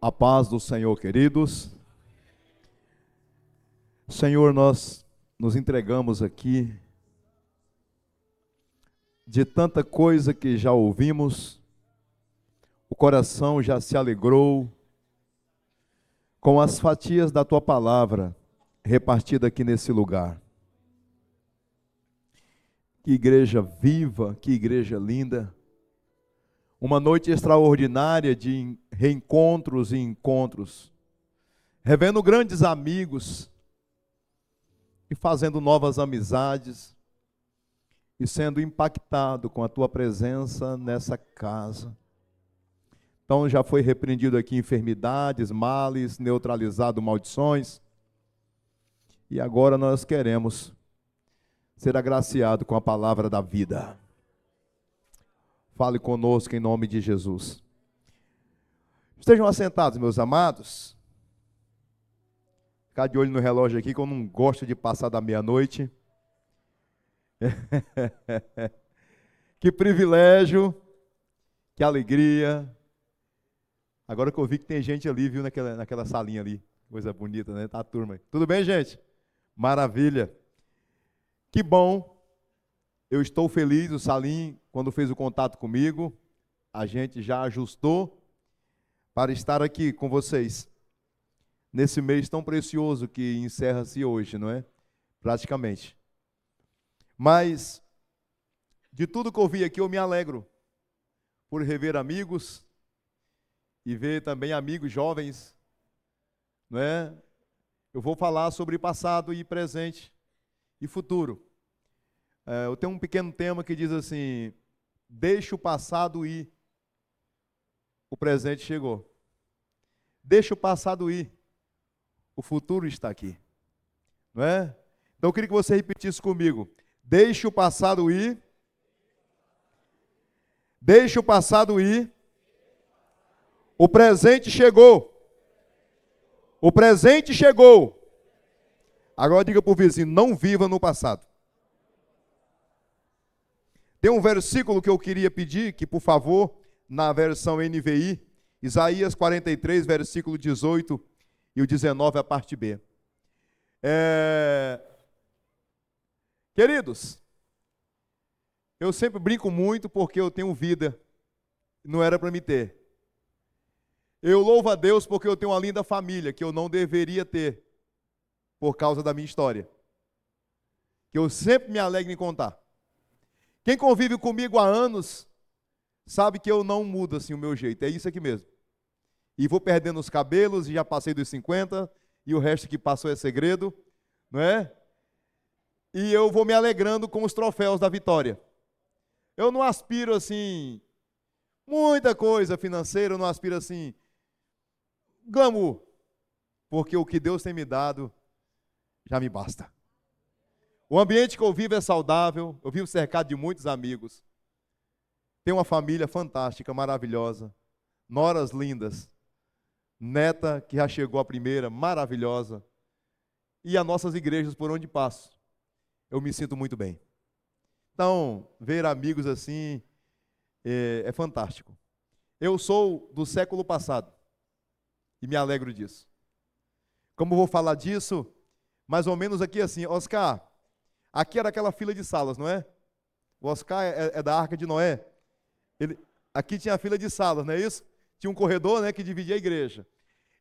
A paz do Senhor, queridos. Senhor, nós nos entregamos aqui de tanta coisa que já ouvimos, o coração já se alegrou com as fatias da tua palavra repartida aqui nesse lugar. Que igreja viva, que igreja linda. Uma noite extraordinária de reencontros e encontros, revendo grandes amigos e fazendo novas amizades e sendo impactado com a tua presença nessa casa. Então já foi repreendido aqui enfermidades, males, neutralizado maldições, e agora nós queremos ser agraciado com a palavra da vida. Fale conosco em nome de Jesus. Estejam assentados, meus amados. Ficar de olho no relógio aqui, que eu não gosto de passar da meia-noite. Que privilégio, que alegria. Agora que eu vi que tem gente ali, viu, naquela salinha ali. Coisa bonita, né? Tá a turma aí. Tudo bem, gente? Maravilha. Que bom. Eu estou feliz, o Salim, quando fez o contato comigo, a gente já ajustou para estar aqui com vocês, nesse mês tão precioso que encerra-se hoje, não é? Praticamente. Mas, de tudo que eu vi aqui, eu me alegro por rever amigos e ver também amigos jovens, não é? Eu vou falar sobre passado e presente e futuro. Eu tenho um pequeno tema que diz assim: deixa o passado ir, o presente chegou. Deixa o passado ir, o futuro está aqui. Não é? Então eu queria que você repetisse comigo: deixa o passado ir, deixa o passado ir, o presente chegou. O presente chegou. Agora diga para o vizinho: não viva no passado. Tem um versículo que eu queria pedir, que por favor, na versão NVI, Isaías 43, versículo 18 e o 19, a parte B. Queridos, eu sempre brinco muito porque eu tenho vida, não era para me ter. Eu louvo a Deus porque eu tenho uma linda família que eu não deveria ter, por causa da minha história, que eu sempre me alegro em contar. Quem convive comigo há anos sabe que eu não mudo assim o meu jeito, é isso aqui mesmo. E vou perdendo os cabelos, e já passei dos 50, e o resto que passou é segredo, não é? E eu vou me alegrando com os troféus da vitória. Eu não aspiro assim, muita coisa financeira, eu não aspiro assim, glamour, porque o que Deus tem me dado já me basta. O ambiente que eu vivo é saudável, eu vivo cercado de muitos amigos. Tenho uma família fantástica, maravilhosa, noras lindas, neta que já chegou a primeira, maravilhosa. E as nossas igrejas por onde passo, eu me sinto muito bem. Então, ver amigos assim é fantástico. Eu sou do século passado e me alegro disso. Como eu vou falar disso? Mais ou menos aqui assim: Oscar, aqui era aquela fila de salas, não é? O Oscar é da Arca de Noé. Aqui tinha a fila de salas, não é isso? Tinha um corredor, né, que dividia a igreja.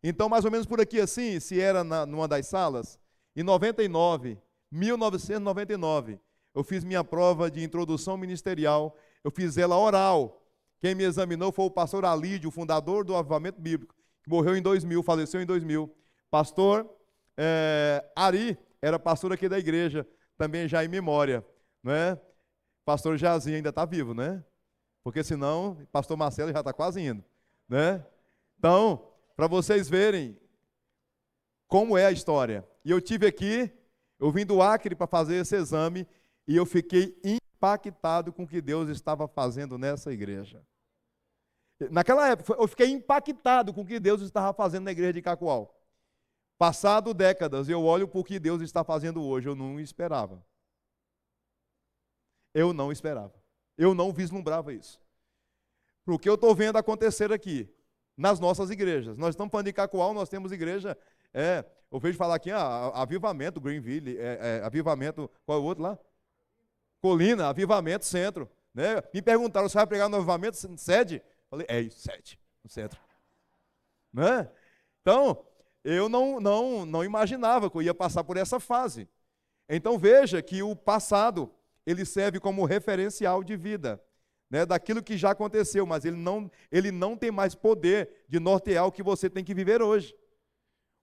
Então, mais ou menos por aqui assim, se era numa das salas, em 1999, eu fiz minha prova de introdução ministerial, eu fiz ela oral. Quem me examinou foi o pastor Alídio, o fundador do Avivamento Bíblico, que morreu em 2000, faleceu em 2000. Pastor Ari era pastor aqui da igreja, também já em memória, não é? Pastor Jazinho ainda está vivo, né? Porque senão, pastor Marcelo já está quase indo, né? Então, para vocês verem como é a história. E eu tive aqui, eu vim do Acre para fazer esse exame, e eu fiquei impactado com o que Deus estava fazendo nessa igreja. Naquela época, eu fiquei impactado com o que Deus estava fazendo na igreja de Cacoal. Passado décadas, eu olho para o que Deus está fazendo hoje, eu não esperava. Eu não esperava. Eu não vislumbrava isso. Para o que eu estou vendo acontecer aqui, nas nossas igrejas. Nós estamos falando de Cacoal, nós temos igreja, eu vejo falar aqui, Avivamento, Greenville, Avivamento, qual é o outro lá? Colina, Avivamento, Centro. Né? Me perguntaram, você vai pregar no Avivamento, sede? Falei, isso, sede, no centro. Né? Então, eu não imaginava que eu ia passar por essa fase. Então veja que o passado, ele serve como referencial de vida, né, daquilo que já aconteceu, mas ele não tem mais poder de nortear o que você tem que viver hoje.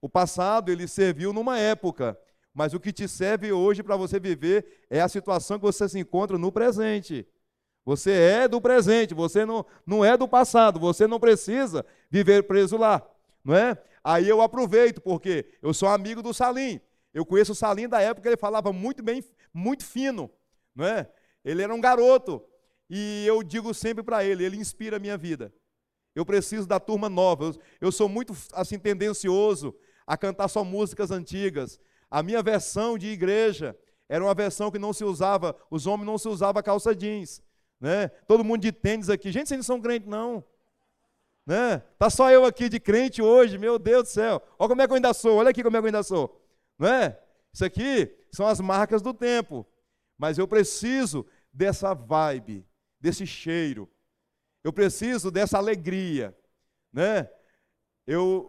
O passado, ele serviu numa época, mas o que te serve hoje para você viver é a situação que você se encontra no presente. Você é do presente, você não é do passado, você não precisa viver preso lá, não é? Aí eu aproveito, porque eu sou amigo do Salim. Eu conheço o Salim da época que ele falava muito bem, muito fino, não é? Ele era um garoto, e eu digo sempre para ele inspira a minha vida. Eu preciso da turma nova, eu sou muito assim tendencioso a cantar só músicas antigas. A minha versão de igreja era uma versão que não se usava, os homens não se usavam calça jeans, né? Todo mundo de tênis aqui, gente, vocês não são crente não. Né? Tá só eu aqui de crente hoje, meu Deus do céu. Olha como é que eu ainda sou, olha aqui como é que eu ainda sou. Não é? Isso aqui são as marcas do tempo. Mas eu preciso dessa vibe, desse cheiro. Eu preciso dessa alegria. Né?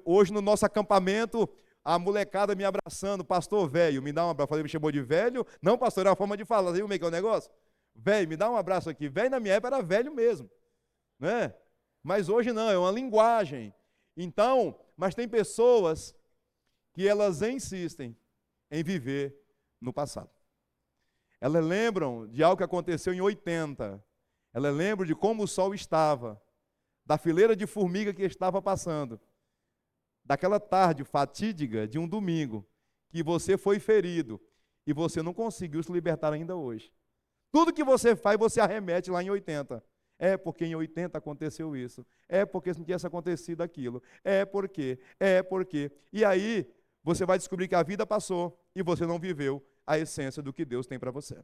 Hoje no nosso acampamento, a molecada me abraçando, pastor velho, me dá um abraço. Falei, me chamou de velho? Não, pastor, é uma forma de falar. Viu como é que é o negócio? Velho, me dá um abraço aqui. Velho na minha época era velho mesmo. Né? Mas hoje não, é uma linguagem. Então, mas tem pessoas que elas insistem em viver no passado. Elas lembram de algo que aconteceu em 80. Elas lembram de como o sol estava, da fileira de formiga que estava passando, daquela tarde fatídica de um domingo, que você foi ferido e você não conseguiu se libertar ainda hoje. Tudo que você faz, você arremete lá em 80. É porque em 80 aconteceu isso. É porque se não tivesse acontecido aquilo. É porque. E aí, você vai descobrir que a vida passou e você não viveu a essência do que Deus tem para você.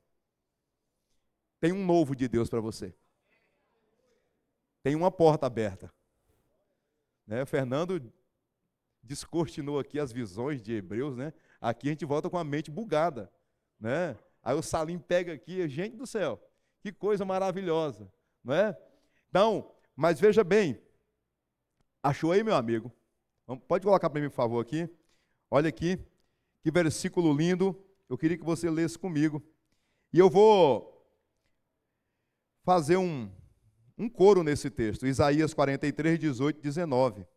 Tem um novo de Deus para você. Tem uma porta aberta. Né? Fernando descortinou aqui as visões de Hebreus, né? Aqui a gente volta com a mente bugada. Né? Aí o Salim pega aqui, gente do céu, que coisa maravilhosa. Não é? Então, mas veja bem, achou aí, meu amigo? Pode colocar para mim, por favor, aqui. Olha aqui, que versículo lindo. Eu queria que você lesse comigo. E eu vou fazer um coro nesse texto. Isaías 43, 18, 19.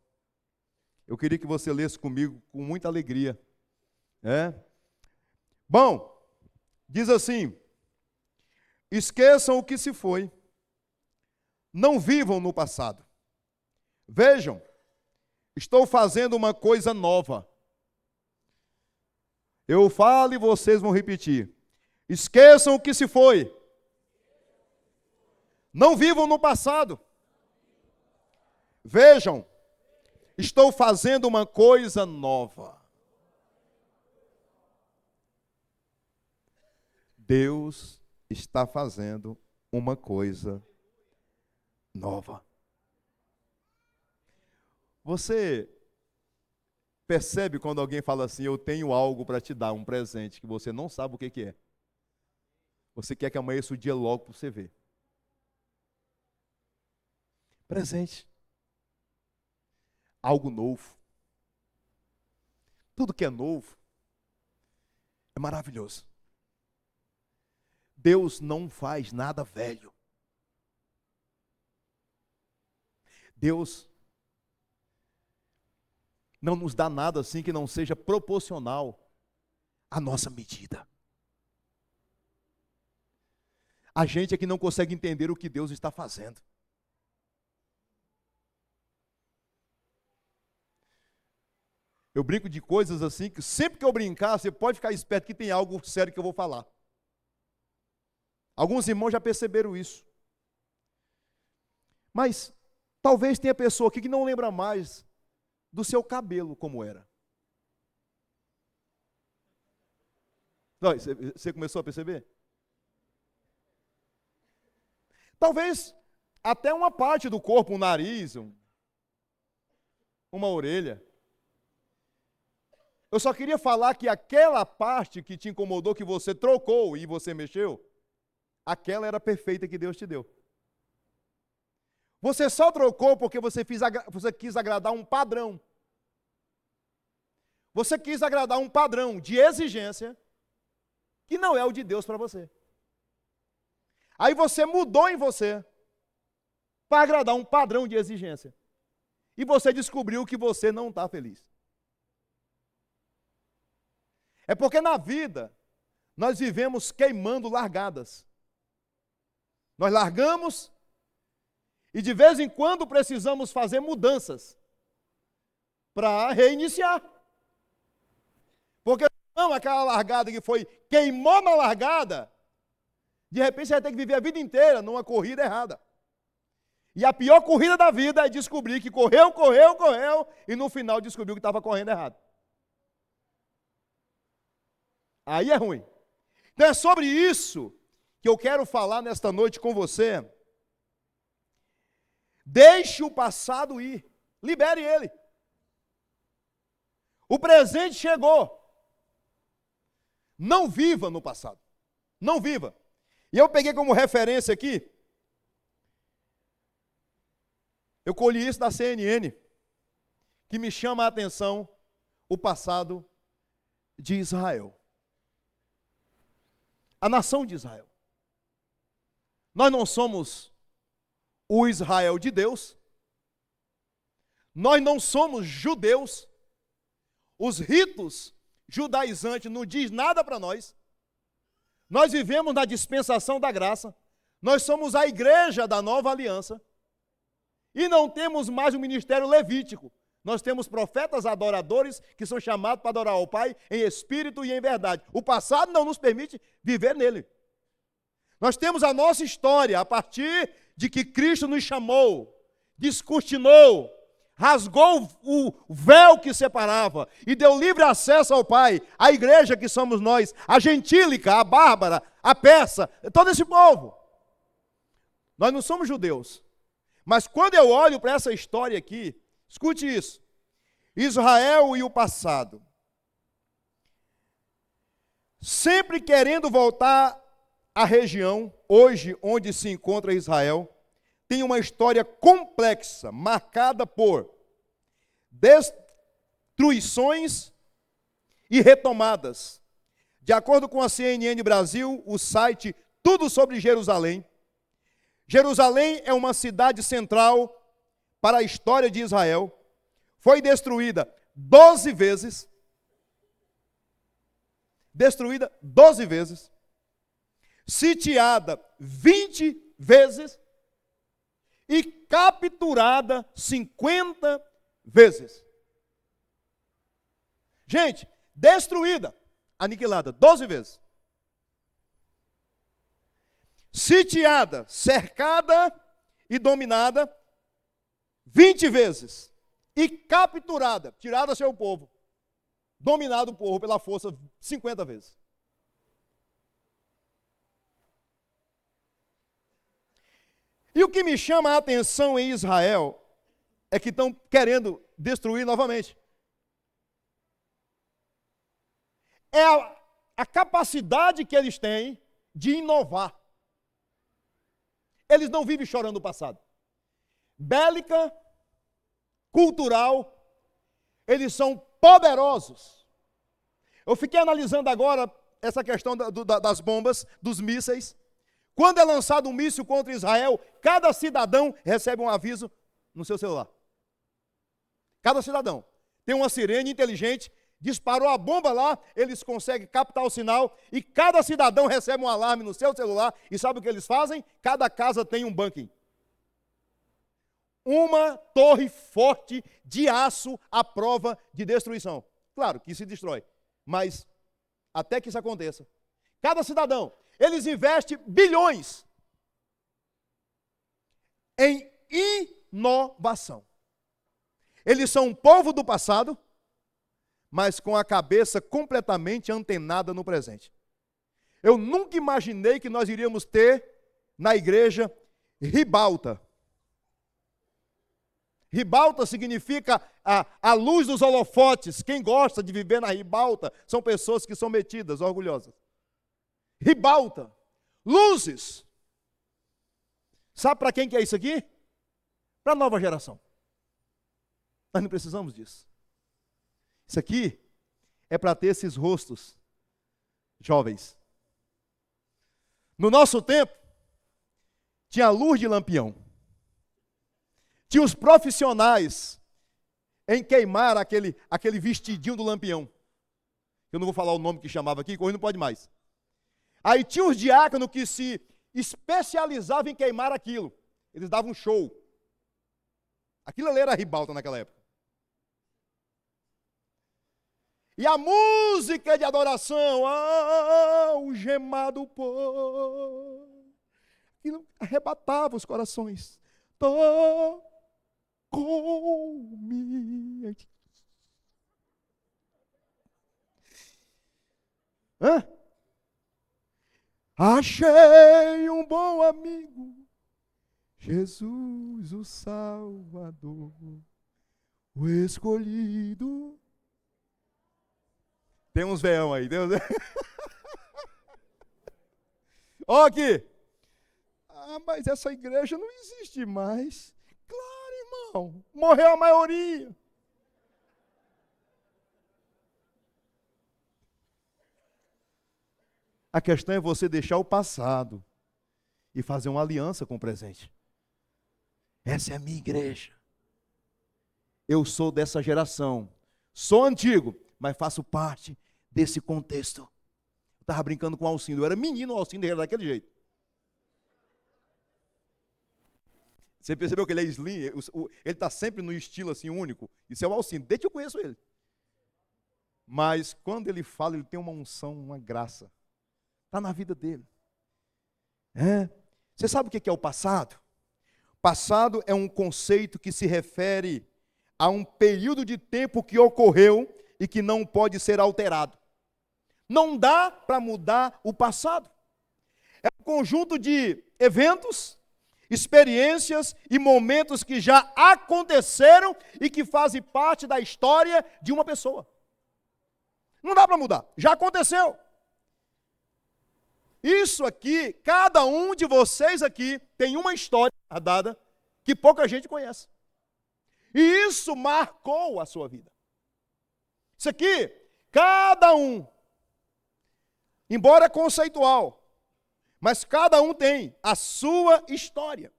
Eu queria que você lesse comigo com muita alegria. Bom, diz assim: esqueçam o que se foi. Não vivam no passado. Vejam, estou fazendo uma coisa nova. Eu falo e vocês vão repetir. Esqueçam o que se foi. Não vivam no passado. Vejam, estou fazendo uma coisa nova. Deus está fazendo uma coisa nova. Você percebe quando alguém fala assim, eu tenho algo para te dar, um presente, que você não sabe o que é. Você quer que amanheça o dia logo para você ver. Presente. Algo novo. Tudo que é novo é maravilhoso. Deus não faz nada velho. Deus não nos dá nada assim que não seja proporcional à nossa medida. A gente é que não consegue entender o que Deus está fazendo. Eu brinco de coisas assim, que sempre que eu brincar, você pode ficar esperto que tem algo sério que eu vou falar. Alguns irmãos já perceberam isso. Mas talvez tenha pessoa aqui que não lembra mais do seu cabelo como era. Não, você começou a perceber? Talvez até uma parte do corpo, um nariz, uma orelha. Eu só queria falar que aquela parte que te incomodou, que você trocou e você mexeu, aquela era perfeita que Deus te deu. Você só trocou porque você quis agradar um padrão. Você quis agradar um padrão de exigência que não é o de Deus para você. Aí você mudou em você para agradar um padrão de exigência. E você descobriu que você não está feliz. É porque na vida nós vivemos queimando largadas. Nós largamos e de vez em quando precisamos fazer mudanças para reiniciar. Porque não, aquela largada que foi, queimou na largada, de repente você vai ter que viver a vida inteira numa corrida errada. E a pior corrida da vida é descobrir que correu, e no final descobriu que estava correndo errado. Aí é ruim. Então é sobre isso que eu quero falar nesta noite com você. Deixe o passado ir. Libere ele. O presente chegou. Não viva no passado. Não viva. E eu peguei como referência aqui, eu colhi isso da CNN, que me chama a atenção o passado de Israel. A nação de Israel. Nós não somos o Israel de Deus. Nós não somos judeus. Os ritos judaizantes não diz nada para nós. Nós vivemos na dispensação da graça. Nós somos a igreja da nova aliança. E não temos mais o ministério levítico. Nós temos profetas adoradores que são chamados para adorar ao Pai em espírito e em verdade. O passado não nos permite viver nele. Nós temos a nossa história a partir de que Cristo nos chamou, descortinou, rasgou o véu que separava e deu livre acesso ao Pai, a igreja que somos nós, a gentílica, a bárbara, a persa, todo esse povo. Nós não somos judeus. Mas quando eu olho para essa história aqui, escute isso. Israel e o passado. Sempre querendo voltar à região, hoje onde se encontra Israel, tem uma história complexa, marcada por destruições e retomadas. De acordo com a CNN Brasil, o site Tudo sobre Jerusalém, Jerusalém é uma cidade central para a história de Israel. Foi destruída 12 vezes. Destruída 12 vezes. Sitiada 20 vezes. E capturada 50 vezes. Gente, destruída, aniquilada 12 vezes. Sitiada, cercada e dominada 20 vezes. E capturada, tirada seu povo, dominado o povo pela força 50 vezes. E o que me chama a atenção em Israel é que estão querendo destruir novamente. É a capacidade que eles têm de inovar. Eles não vivem chorando o passado. Bélica, cultural, eles são poderosos. Eu fiquei analisando agora essa questão das bombas, dos mísseis. Quando é lançado um míssil contra Israel, cada cidadão recebe um aviso no seu celular. Cada cidadão. Tem uma sirene inteligente, disparou a bomba lá, eles conseguem captar o sinal e cada cidadão recebe um alarme no seu celular. E sabe o que eles fazem? Cada casa tem um bunker. Uma torre forte de aço à prova de destruição. Claro que se destrói, mas até que isso aconteça, cada cidadão, eles investem bilhões em inovação. Eles são um povo do passado, mas com a cabeça completamente antenada no presente. Eu nunca imaginei que nós iríamos ter na igreja ribalta. Ribalta significa a luz dos holofotes. Quem gosta de viver na ribalta são pessoas que são metidas, orgulhosas. Ribalta, luzes. Sabe para quem que é isso aqui? Para a nova geração. Nós não precisamos disso. Isso aqui é para ter esses rostos jovens. No nosso tempo, tinha a luz de lampião. Tinha os profissionais em queimar aquele vestidinho do lampião. Eu não vou falar o nome que chamava aqui, que hoje não pode mais. Aí tinha os diáconos que se especializavam em queimar aquilo. Eles davam um show. Aquilo ali era ribalta naquela época. E a música de adoração, o gemado povo, aquilo arrebatava os corações. Tocou-me. Achei um bom amigo, Jesus o Salvador, o escolhido. Tem uns veão aí, Deus. Ó aqui. Mas essa igreja não existe mais. Claro, irmão. Morreu a maioria. A questão é você deixar o passado e fazer uma aliança com o presente. Essa é a minha igreja. Eu sou dessa geração. Sou antigo, mas faço parte desse contexto. Eu estava brincando com o Alcindo. Eu era menino, o Alcindo era daquele jeito. Você percebeu que ele é slim? Ele está sempre no estilo assim único. Isso é o Alcindo, desde que eu conheço ele. Mas quando ele fala, ele tem uma unção, uma graça. Está na vida dele. Você sabe o que é o passado? Passado é um conceito que se refere a um período de tempo que ocorreu e que não pode ser alterado. Não dá para mudar o passado. É um conjunto de eventos, experiências e momentos que já aconteceram e que fazem parte da história de uma pessoa. Não dá para mudar, já aconteceu. Isso aqui, cada um de vocês aqui tem uma história dada que pouca gente conhece. E isso marcou a sua vida. Isso aqui, cada um, embora conceitual, mas cada um tem a sua história.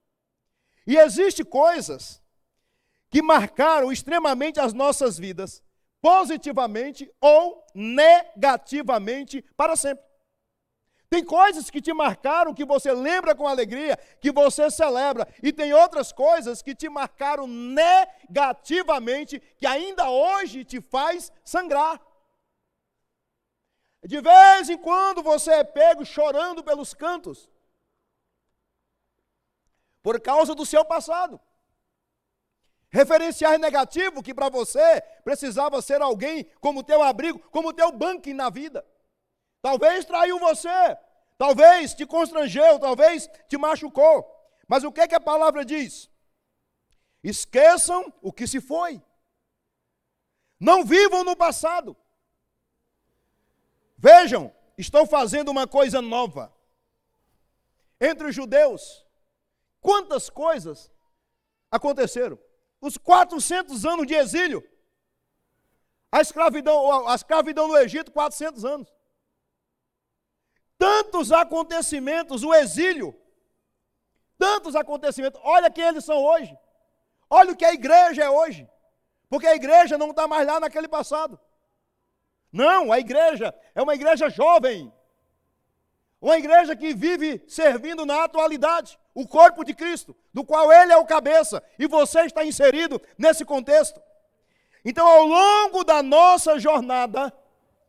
E existem coisas que marcaram extremamente as nossas vidas, positivamente ou negativamente, para sempre. Tem coisas que te marcaram, que você lembra com alegria, que você celebra. E tem outras coisas que te marcaram negativamente, que ainda hoje te faz sangrar. De vez em quando você é pego chorando pelos cantos, por causa do seu passado. Referenciar negativo que para você precisava ser alguém como teu abrigo, como teu bunker na vida. Talvez traiu você, talvez te constrangeu, talvez te machucou. Mas o que é que a palavra diz? Esqueçam o que se foi. Não vivam no passado. Vejam, estou fazendo uma coisa nova. Entre os judeus, quantas coisas aconteceram? Os 400 anos de exílio. A escravidão no Egito, 400 anos. Tantos acontecimentos, o exílio. Tantos acontecimentos. Olha quem eles são hoje. Olha o que a igreja é hoje. Porque a igreja não está mais lá naquele passado. Não, a igreja é uma igreja jovem. Uma igreja que vive servindo na atualidade. O corpo de Cristo, do qual Ele é o cabeça. E você está inserido nesse contexto. Então, ao longo da nossa jornada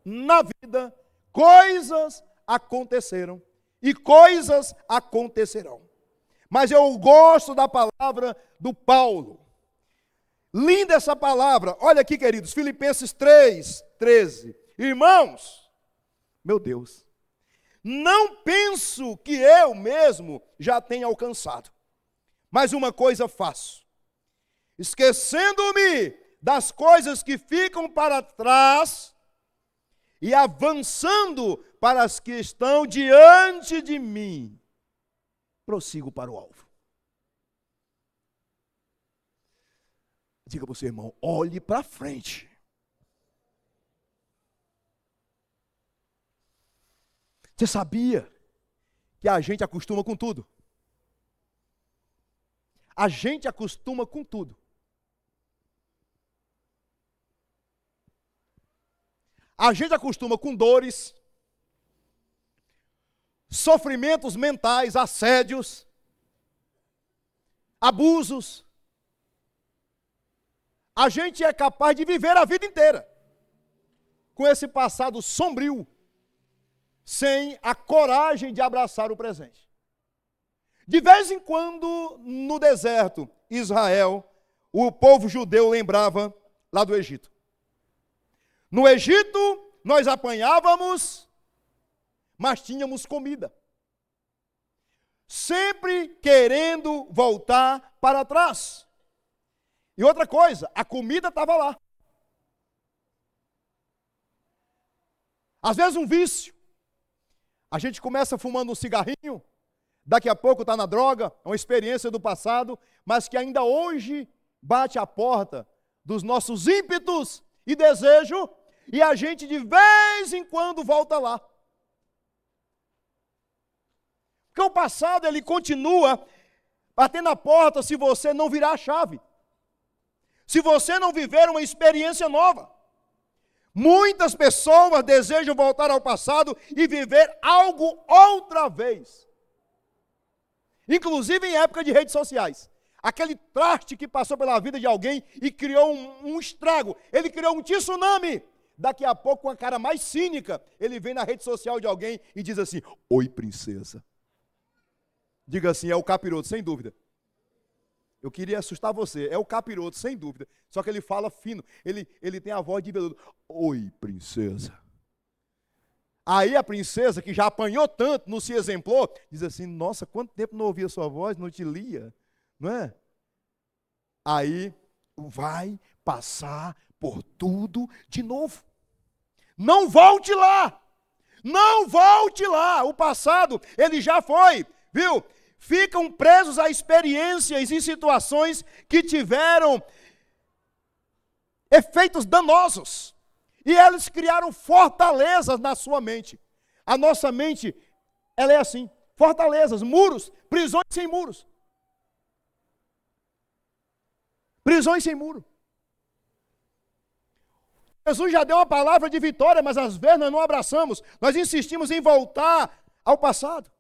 na vida, coisas aconteceram e coisas acontecerão. Mas eu gosto da palavra do Paulo. Linda essa palavra. Olha aqui, queridos, Filipenses 3:13. Irmãos, meu Deus, não penso que eu mesmo já tenha alcançado, mas uma coisa faço, esquecendo-me das coisas que ficam para trás e avançando para as que estão diante de mim, prossigo para o alvo. Diga para o seu irmão, olhe para frente. Você sabia que a gente acostuma com tudo? A gente acostuma com tudo. A gente acostuma com dores, sofrimentos mentais, assédios, abusos. A gente é capaz de viver a vida inteira com esse passado sombrio, sem a coragem de abraçar o presente. De vez em quando, no deserto, Israel, o povo judeu lembrava lá do Egito. No Egito, nós apanhávamos, mas tínhamos comida. Sempre querendo voltar para trás. E outra coisa, a comida estava lá. Às vezes um vício. A gente começa fumando um cigarrinho, daqui a pouco está na droga, é uma experiência do passado, mas que ainda hoje bate a porta dos nossos ímpetos e desejo, e a gente de vez em quando volta lá. Porque o passado ele continua batendo a porta se você não virar a chave. Se você não viver uma experiência nova. Muitas pessoas desejam voltar ao passado e viver algo outra vez. Inclusive em época de redes sociais. Aquele traste que passou pela vida de alguém e criou um estrago. Ele criou um tsunami. Daqui a pouco, com a cara mais cínica, ele vem na rede social de alguém e diz assim, oi, princesa. Diga assim, é o capiroto, sem dúvida. Eu queria assustar você, é o capiroto, sem dúvida. Só que ele fala fino, ele tem a voz de veludo. Oi, princesa. Aí a princesa, que já apanhou tanto, não se exemplou, diz assim, nossa, quanto tempo não ouvia sua voz, não te lia, não é? Aí vai passar por tudo de novo. Não volte lá. Não volte lá. O passado, ele já foi, viu? Ficam presos a experiências e situações que tiveram efeitos danosos. E eles criaram fortalezas na sua mente. A nossa mente, ela é assim, fortalezas, muros, prisões sem muros. Prisões sem muro. Jesus já deu uma palavra de vitória, mas às vezes nós não abraçamos. Nós insistimos em voltar ao passado.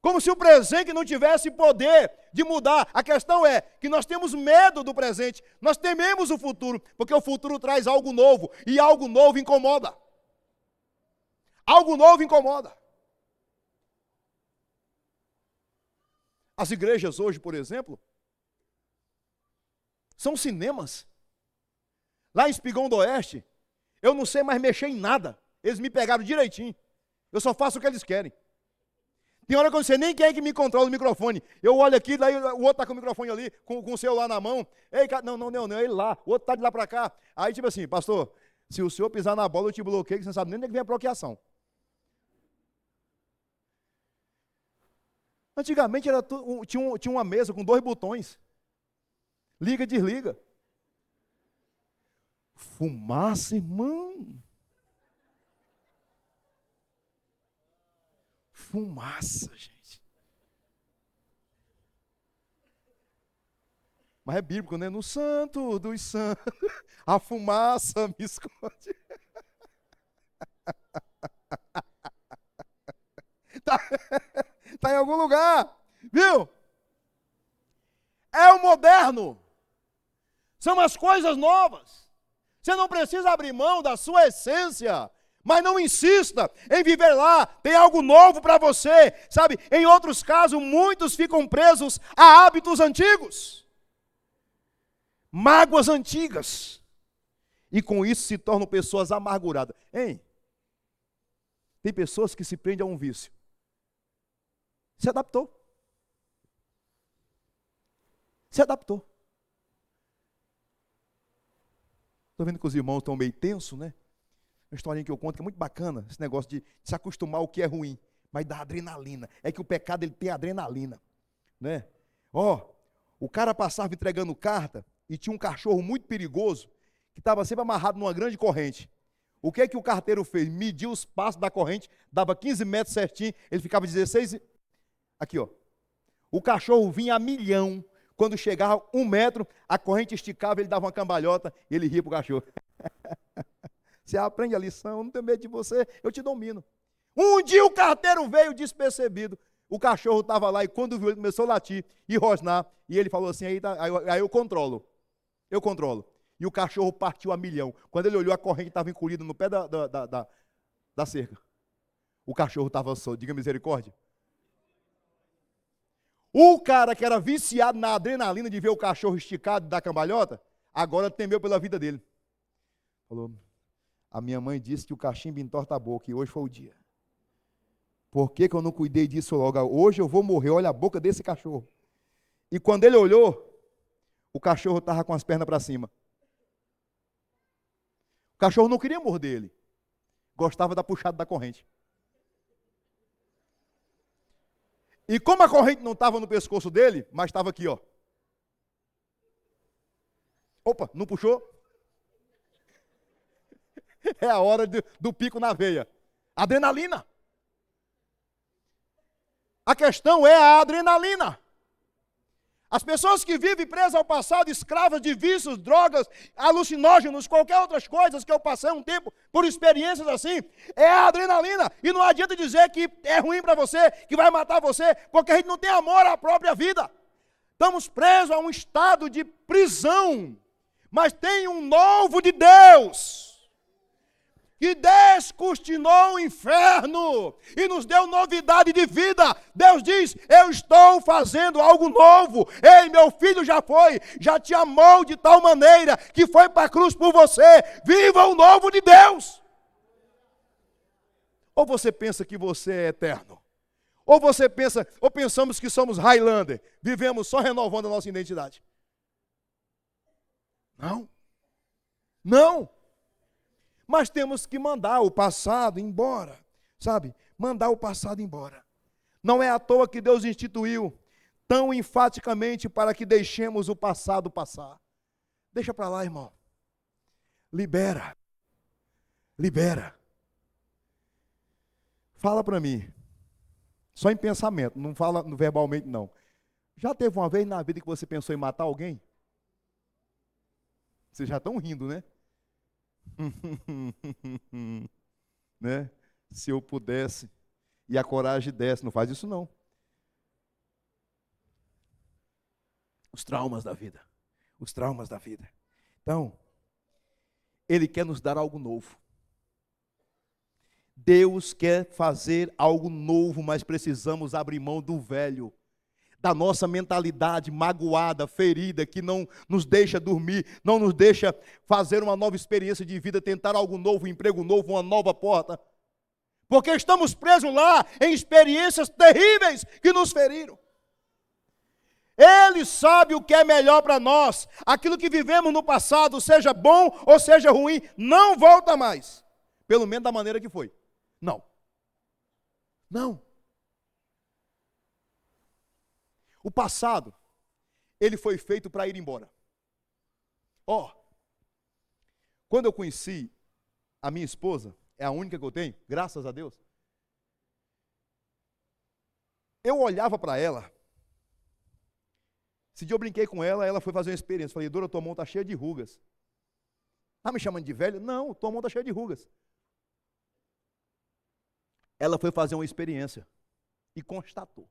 Como se o presente não tivesse poder de mudar. A questão é que nós temos medo do presente. Nós tememos o futuro, porque o futuro traz algo novo. E algo novo incomoda. Algo novo incomoda. As igrejas hoje, por exemplo, são cinemas. Lá em Espigão do Oeste, eu não sei mais mexer em nada. Eles me pegaram direitinho. Eu só faço o que eles querem. Tem hora que eu não sei nem quem é que me controla o microfone. Eu olho aqui, daí o outro está com o microfone ali, com o celular na mão. Ei, cara, não, é ele lá. O outro está de lá para cá. Aí, tipo assim, pastor, se o senhor pisar na bola, eu te bloqueio, que você não sabe nem onde é que vem a bloqueação. Antigamente tinha uma mesa com 2 botões. Liga e desliga. Fumaça, irmão. Fumaça, gente. Mas é bíblico, né? No santo dos santos, a fumaça me esconde. Tá em algum lugar, viu? É o moderno. São as coisas novas. Você não precisa abrir mão da sua essência, mas não insista em viver lá. Tem algo novo para você, sabe? Em outros casos, muitos ficam presos a hábitos antigos, mágoas antigas, e com isso se tornam pessoas amarguradas. Hein? Tem pessoas que se prendem a um vício. Se adaptou. Se adaptou. Estou vendo que os irmãos estão meio tensos, né? Uma historinha que eu conto que é muito bacana, esse negócio de se acostumar ao que é ruim, mas dá adrenalina. É que o pecado ele tem adrenalina, né? O cara passava entregando carta e tinha um cachorro muito perigoso que estava sempre amarrado numa grande corrente. O que é que o carteiro fez? Mediu os passos da corrente, dava 15 metros certinho, ele ficava 16. Aqui, ó. O cachorro vinha a milhão. Quando chegava 1 metro, a corrente esticava, ele dava uma cambalhota e ele ria pro cachorro. Você aprende a lição, não tenho medo de você, eu te domino. Um dia o carteiro veio despercebido. O cachorro estava lá e quando viu, ele começou a latir e rosnar. E ele falou assim, aí eu controlo. Eu controlo. E o cachorro partiu a milhão. Quando ele olhou, a corrente estava encolhida no pé da cerca. O cachorro estava solto, diga misericórdia. O cara que era viciado na adrenalina de ver o cachorro esticado da cambalhota, agora temeu pela vida dele. Falou, a minha mãe disse que o cachimbo entorta a boca e hoje foi o dia. Por que eu não cuidei disso logo? Hoje eu vou morrer, olha a boca desse cachorro. E quando ele olhou, o cachorro estava com as pernas para cima. O cachorro não queria morder ele. Gostava da puxada da corrente. E como a corrente não estava no pescoço dele, mas estava aqui, ó. Opa, não puxou? É a hora do pico na veia. Adrenalina. A questão é a adrenalina. As pessoas que vivem presas ao passado, escravas de vícios, drogas, alucinógenos, qualquer outras coisas que eu passei um tempo por experiências assim, é a adrenalina. E não adianta dizer que é ruim para você, que vai matar você, porque a gente não tem amor à própria vida. Estamos presos a um estado de prisão, mas tem um novo de Deus, que descortinou o inferno e nos deu novidade de vida. Deus diz, eu estou fazendo algo novo. Ei, meu filho já te amou de tal maneira que foi para a cruz por você. Viva o novo de Deus. Ou você pensa que você é eterno, ou pensamos que somos Highlander, vivemos só renovando a nossa identidade. Não. Mas temos que mandar o passado embora, sabe? Mandar o passado embora. Não é à toa que Deus instituiu tão enfaticamente para que deixemos o passado passar. Deixa para lá, irmão. Libera. Fala para mim. Só em pensamento, não fala verbalmente não. Já teve uma vez na vida que você pensou em matar alguém? Vocês já estão rindo, né? Né? Se eu pudesse e a coragem desse, não faz isso não. Os traumas da vida. Então, Ele quer nos dar algo novo. Deus quer fazer algo novo, mas precisamos abrir mão do velho, da nossa mentalidade magoada, ferida, que não nos deixa dormir, não nos deixa fazer uma nova experiência de vida, tentar algo novo, um emprego novo, uma nova porta. Porque estamos presos lá em experiências terríveis que nos feriram. Ele sabe o que é melhor para nós. Aquilo que vivemos no passado, seja bom ou seja ruim, não volta mais. Pelo menos da maneira que foi. Não. O passado, ele foi feito para ir embora. Quando eu conheci a minha esposa, é a única que eu tenho, graças a Deus, eu olhava para ela, esse dia eu brinquei com ela, ela foi fazer uma experiência, falei, Dora, tua mão está cheia de rugas. Tá me chamando de velho? Não, tua mão está cheia de rugas. Ela foi fazer uma experiência e constatou.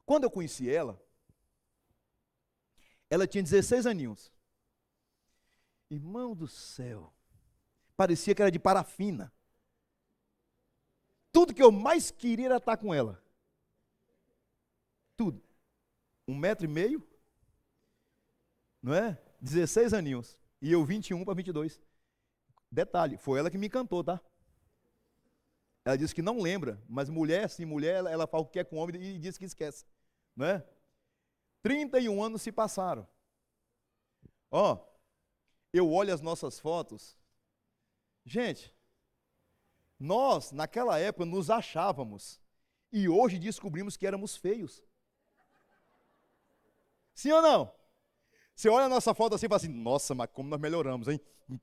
Quando eu conheci ela tinha 16 aninhos. Irmão do céu, parecia que era de parafina. Tudo que eu mais queria era estar com ela. Tudo. 1,5 metro, não é? 16 aninhos. E eu 21 para 22. Detalhe, foi ela que me encantou, tá? Ela disse que não lembra, mas mulher, sim, mulher, ela fala o que é com homem e diz que esquece, não é? 31 anos se passaram. Ó, eu olho as nossas fotos. Gente, nós, naquela época, nos achávamos. E hoje descobrimos que éramos feios. Sim ou não? Você olha a nossa foto assim e fala assim, nossa, mas como nós melhoramos, hein?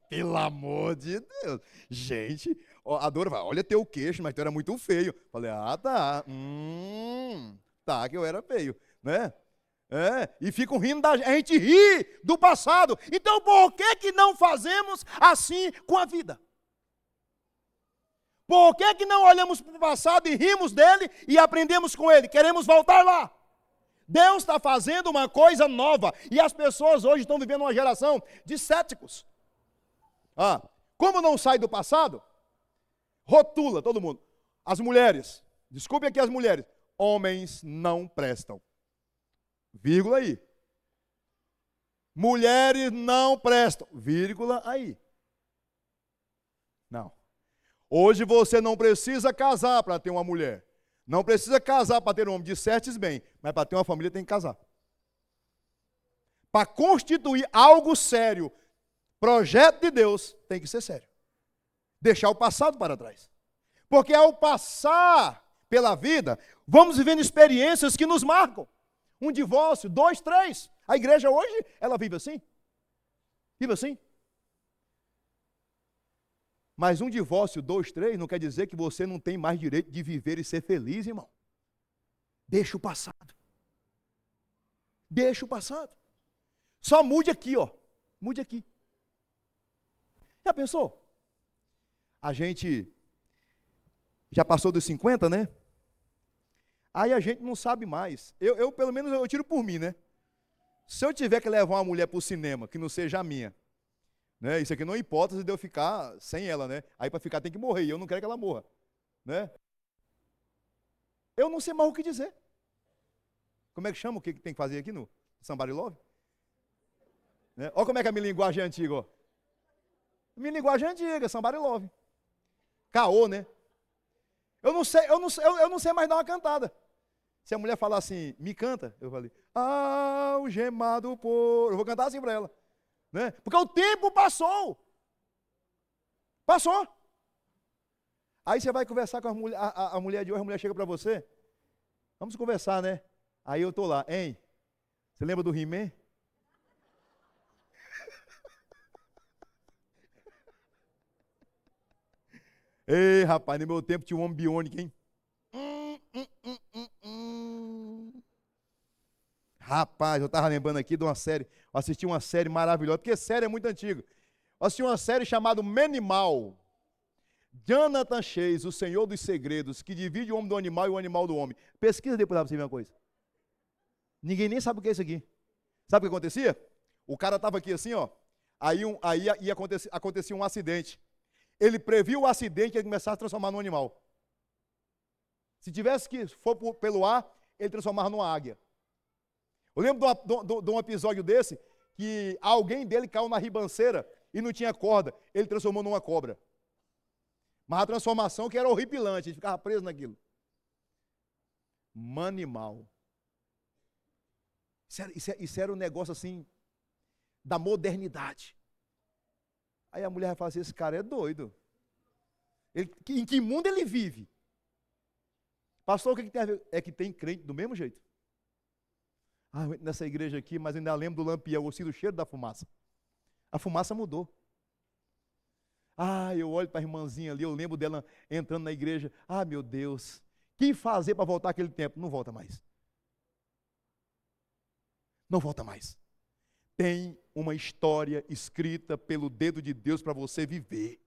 Pelo amor de Deus. Gente, a Dora fala, olha teu queixo, mas tu era muito feio. Falei, tá. Tá, que eu era feio, né? E ficam rindo da gente. A gente ri do passado. Então por que não fazemos assim com a vida? Por que não olhamos para o passado e rimos dele e aprendemos com ele? Queremos voltar lá. Deus está fazendo uma coisa nova. E as pessoas hoje estão vivendo uma geração de céticos. Como não sai do passado, rotula todo mundo. As mulheres, desculpe aqui as mulheres, homens não prestam. Vírgula aí. Mulheres não prestam. Vírgula aí. Não. Hoje você não precisa casar para ter uma mulher. Não precisa casar para ter um homem. Dissestes bem, mas para ter uma família tem que casar. Para constituir algo sério, projeto de Deus, tem que ser sério. Deixar o passado para trás. Porque ao passar pela vida, vamos vivendo experiências que nos marcam. Um divórcio, 2, 3. A igreja hoje, ela vive assim. Vive assim. Mas um divórcio, 2, 3, não quer dizer que você não tem mais direito de viver e ser feliz, irmão. Deixa o passado. Deixa o passado. Só mude aqui, ó. Mude aqui. Já pensou? A gente já passou dos 50, né? Aí a gente não sabe mais. Eu pelo menos, eu tiro por mim, né? Se eu tiver que levar uma mulher para o cinema, que não seja a minha, né? Isso aqui não é hipótese de eu ficar sem ela, né? Aí para ficar tem que morrer, e eu não quero que ela morra, né? Eu não sei mais o que dizer. Como é que chama o que tem que fazer aqui no Somebody Love? Né? Olha como é que é a minha linguagem é antiga, ó. Minha linguagem é antiga, Somebody Love. Caô, né? Eu não sei mais dar uma cantada. Se a mulher falar assim, me canta, eu falei, algemado por... Eu vou cantar assim para ela. Né? Porque o tempo passou. Passou. Aí você vai conversar com a mulher de hoje, a mulher chega para você, vamos conversar, né? Aí eu tô lá, hein? Você lembra do He-Man? Ei, rapaz, no meu tempo tinha um homem biônico, hein? Rapaz, eu estava lembrando aqui de uma série, eu assisti uma série maravilhosa, porque série é muito antiga. Eu assisti uma série chamada Manimal. Jonathan Chase, o Senhor dos Segredos, que divide o homem do animal e o animal do homem. Pesquisa depois para você ver uma coisa. Ninguém nem sabe o que é isso aqui. Sabe o que acontecia? O cara estava aqui assim, ó. Aí acontecia um acidente. Ele previu o acidente e ele começava a transformar num animal. Se tivesse que for pelo ar, ele transformava numa águia. Eu lembro de um episódio desse, que alguém dele caiu na ribanceira e não tinha corda. Ele transformou numa cobra. Mas a transformação que era horripilante, a gente ficava preso naquilo. Manimal. Isso era um negócio assim, da modernidade. Aí a mulher vai falar assim, esse cara é doido. Em que mundo ele vive? Pastor, o que tem a ver? É que tem crente do mesmo jeito. Nessa igreja aqui, mas ainda lembro do lampião, eu sinto o cheiro da fumaça. A fumaça mudou. Eu olho para a irmãzinha ali, eu lembro dela entrando na igreja. Meu Deus, o que fazer para voltar aquele tempo? Não volta mais. Não volta mais. Tem uma história escrita pelo dedo de Deus para você viver,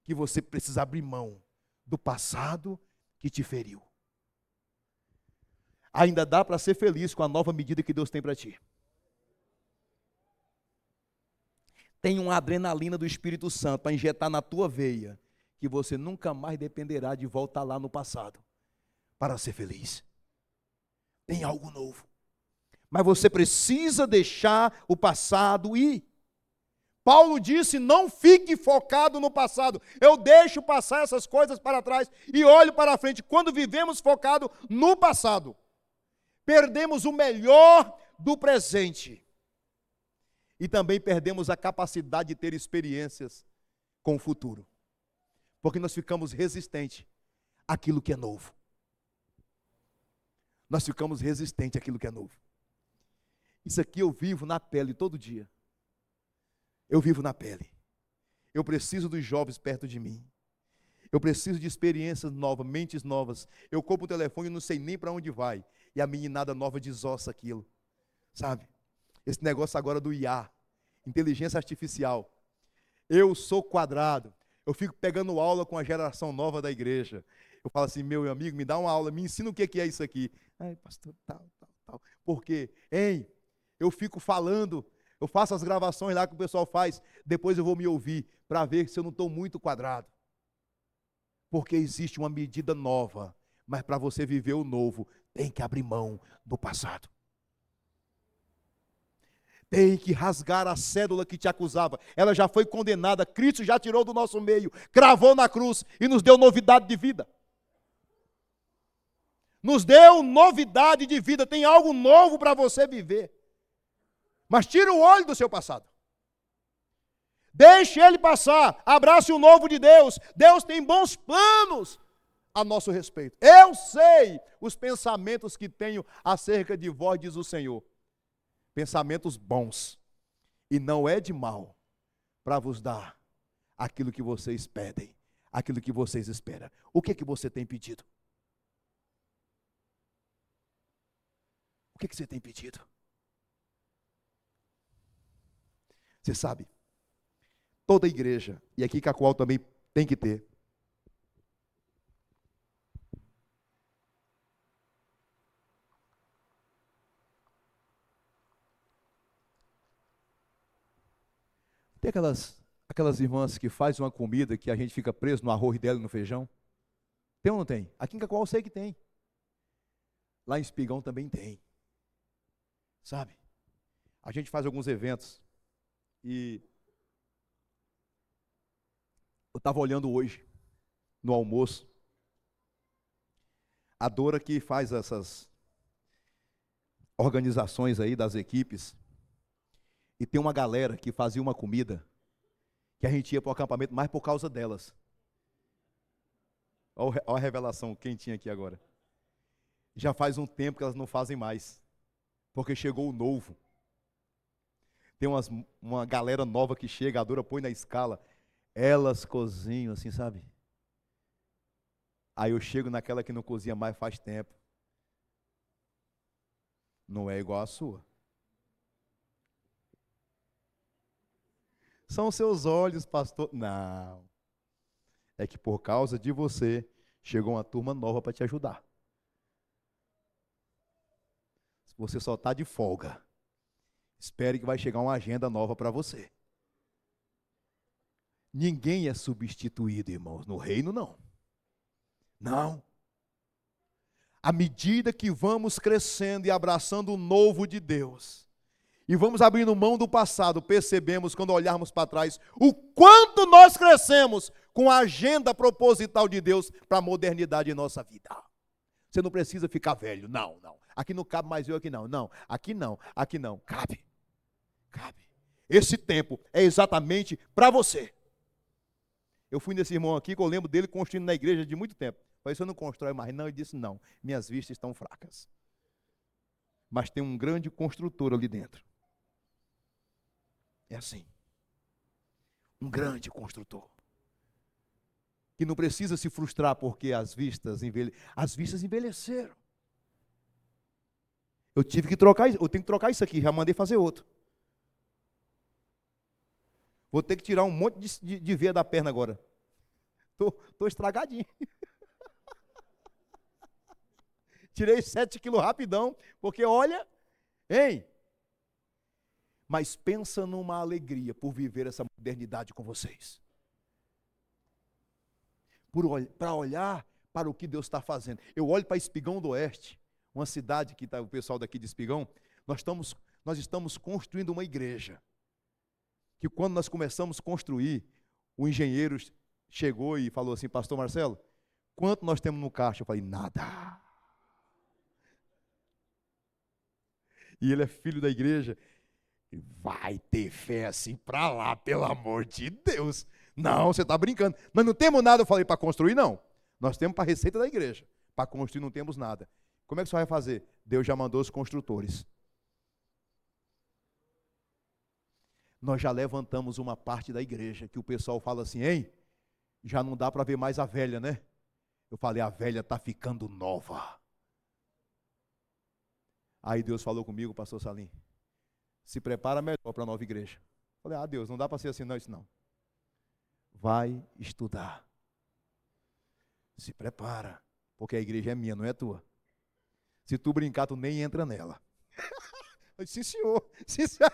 que você precisa abrir mão do passado que te feriu. Ainda dá para ser feliz com a nova medida que Deus tem para ti. Tem uma adrenalina do Espírito Santo para injetar na tua veia, que você nunca mais dependerá de voltar lá no passado para ser feliz. Tem algo novo. Mas você precisa deixar o passado ir. Paulo disse, não fique focado no passado. Eu deixo passar essas coisas para trás e olho para frente. Quando vivemos focado no passado, perdemos o melhor do presente. E também perdemos a capacidade de ter experiências com o futuro. Porque nós ficamos resistentes àquilo que é novo. Nós ficamos resistentes àquilo que é novo. Isso aqui eu vivo na pele todo dia. Eu vivo na pele. Eu preciso dos jovens perto de mim. Eu preciso de experiências novas, mentes novas. Eu compro o telefone e não sei nem para onde vai. E a meninada nova desossa aquilo. Sabe? Esse negócio agora do IA, inteligência artificial. Eu sou quadrado. Eu fico pegando aula com a geração nova da igreja. Eu falo assim, meu amigo, me dá uma aula, me ensina o que é isso aqui. Ai, pastor, tal. Por quê? Eu fico falando, eu faço as gravações lá que o pessoal faz, depois eu vou me ouvir para ver se eu não estou muito quadrado. Porque existe uma medida nova, mas para você viver o novo, tem que abrir mão do passado. Tem que rasgar a cédula que te acusava. Ela já foi condenada, Cristo já tirou do nosso meio, cravou na cruz e nos deu novidade de vida. Nos deu novidade de vida, tem algo novo para você viver. Mas tira o olho do seu passado. Deixe ele passar, abrace o novo de Deus. Deus tem bons planos a nosso respeito. Eu sei os pensamentos que tenho acerca de vós, diz o Senhor. Pensamentos bons, e não é de mal, para vos dar aquilo que vocês pedem, aquilo que vocês esperam. O que você tem pedido? O que você tem pedido? Você sabe, toda igreja, e aqui Cacoal também tem que ter, tem aquelas irmãs que fazem uma comida que a gente fica preso no arroz dela e no feijão? Tem ou não tem? Aqui em Cacoal eu sei que tem. Lá em Espigão também tem. Sabe? A gente faz alguns eventos e eu estava olhando hoje, no almoço, a Dora que faz essas organizações aí das equipes, e tem uma galera que fazia uma comida, que a gente ia para o acampamento mais por causa delas. Olha a revelação quentinha aqui agora. Já faz um tempo que elas não fazem mais, porque chegou o novo. Tem uma galera nova que chega, a Dora põe na escala, elas cozinham assim, sabe? Aí eu chego naquela que não cozinha mais faz tempo. Não é igual a sua. São seus olhos, pastor. Não. É que por causa de você, chegou uma turma nova para te ajudar. Você só está de folga. Espere que vai chegar uma agenda nova para você. Ninguém é substituído, irmãos. No reino, não. Não. À medida que vamos crescendo e abraçando o novo de Deus, e vamos abrindo mão do passado, percebemos, quando olharmos para trás, o quanto nós crescemos com a agenda proposital de Deus para a modernidade em nossa vida. Você não precisa ficar velho, não. Aqui não cabe mais eu, aqui não. Aqui não. Cabe. Esse tempo é exatamente para você. Eu fui nesse irmão aqui, que eu lembro dele construindo na igreja de muito tempo. Falei, você não constrói mais não? Ele disse, não, minhas vistas estão fracas. Mas tem um grande construtor ali dentro. É assim. Um grande construtor. Que não precisa se frustrar porque as vistas envelheceram. Eu tenho que trocar isso aqui, já mandei fazer outro. Vou ter que tirar um monte de veia da perna agora. Tô estragadinho. Tirei 7 quilos rapidão, porque olha, mas pensa numa alegria por viver essa modernidade com vocês. Para olhar para o que Deus está fazendo. Eu olho para Espigão do Oeste, uma cidade que está o pessoal daqui de Espigão, nós estamos construindo uma igreja. Que quando nós começamos a construir, o engenheiro chegou e falou assim, pastor Marcelo, quanto nós temos no caixa? Eu falei, nada. e ele é filho da igreja. Vai ter fé assim pra lá, pelo amor de Deus. Não, você está brincando. Nós não temos nada, eu falei, para construir, não. Nós temos para a receita da igreja. Para construir não temos nada. Como é que você vai fazer? Deus já mandou os construtores. Nós já levantamos uma parte da igreja, que o pessoal fala assim, hein? Já não dá para ver mais a velha, né? Eu falei, a velha está ficando nova. Aí Deus falou comigo, pastor Salim, se prepara melhor para a nova igreja. Eu falei, Deus, não dá para ser assim, não, isso não. Vai estudar. Se prepara, porque a igreja é minha, não é tua. Se tu brincar, tu nem entra nela. Eu disse, sim, senhor. Sim, senhor.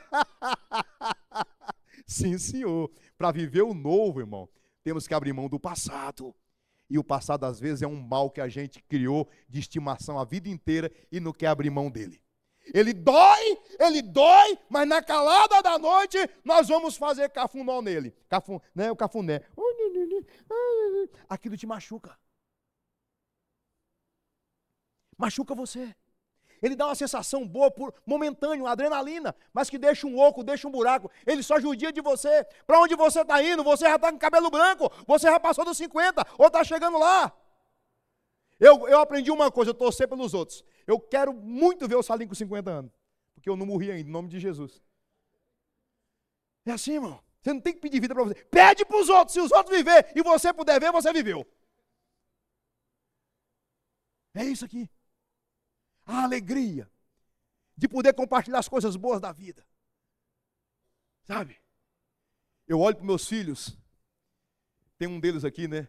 Sim, senhor. Para viver o novo, irmão, temos que abrir mão do passado. E o passado, às vezes, é um mal que a gente criou de estimação a vida inteira e não quer abrir mão dele. Ele dói, mas na calada da noite nós vamos fazer cafunó nele. O cafuné. Aquilo te machuca. Machuca você. Ele dá uma sensação boa, momentânea, uma adrenalina, mas que deixa um oco, deixa um buraco. Ele só judia de você. Para onde você está indo? Você já está com cabelo branco, você já passou dos 50, ou está chegando lá. Eu aprendi uma coisa, eu torcer pelos outros. Eu quero muito ver o Salim com 50 anos, porque eu não morri ainda, em nome de Jesus. É assim, irmão. Você não tem que pedir vida para você. Pede para os outros, se os outros viver e você puder ver, você viveu. É isso aqui. A alegria de poder compartilhar as coisas boas da vida. Sabe? Eu olho para meus filhos, tem um deles aqui, né?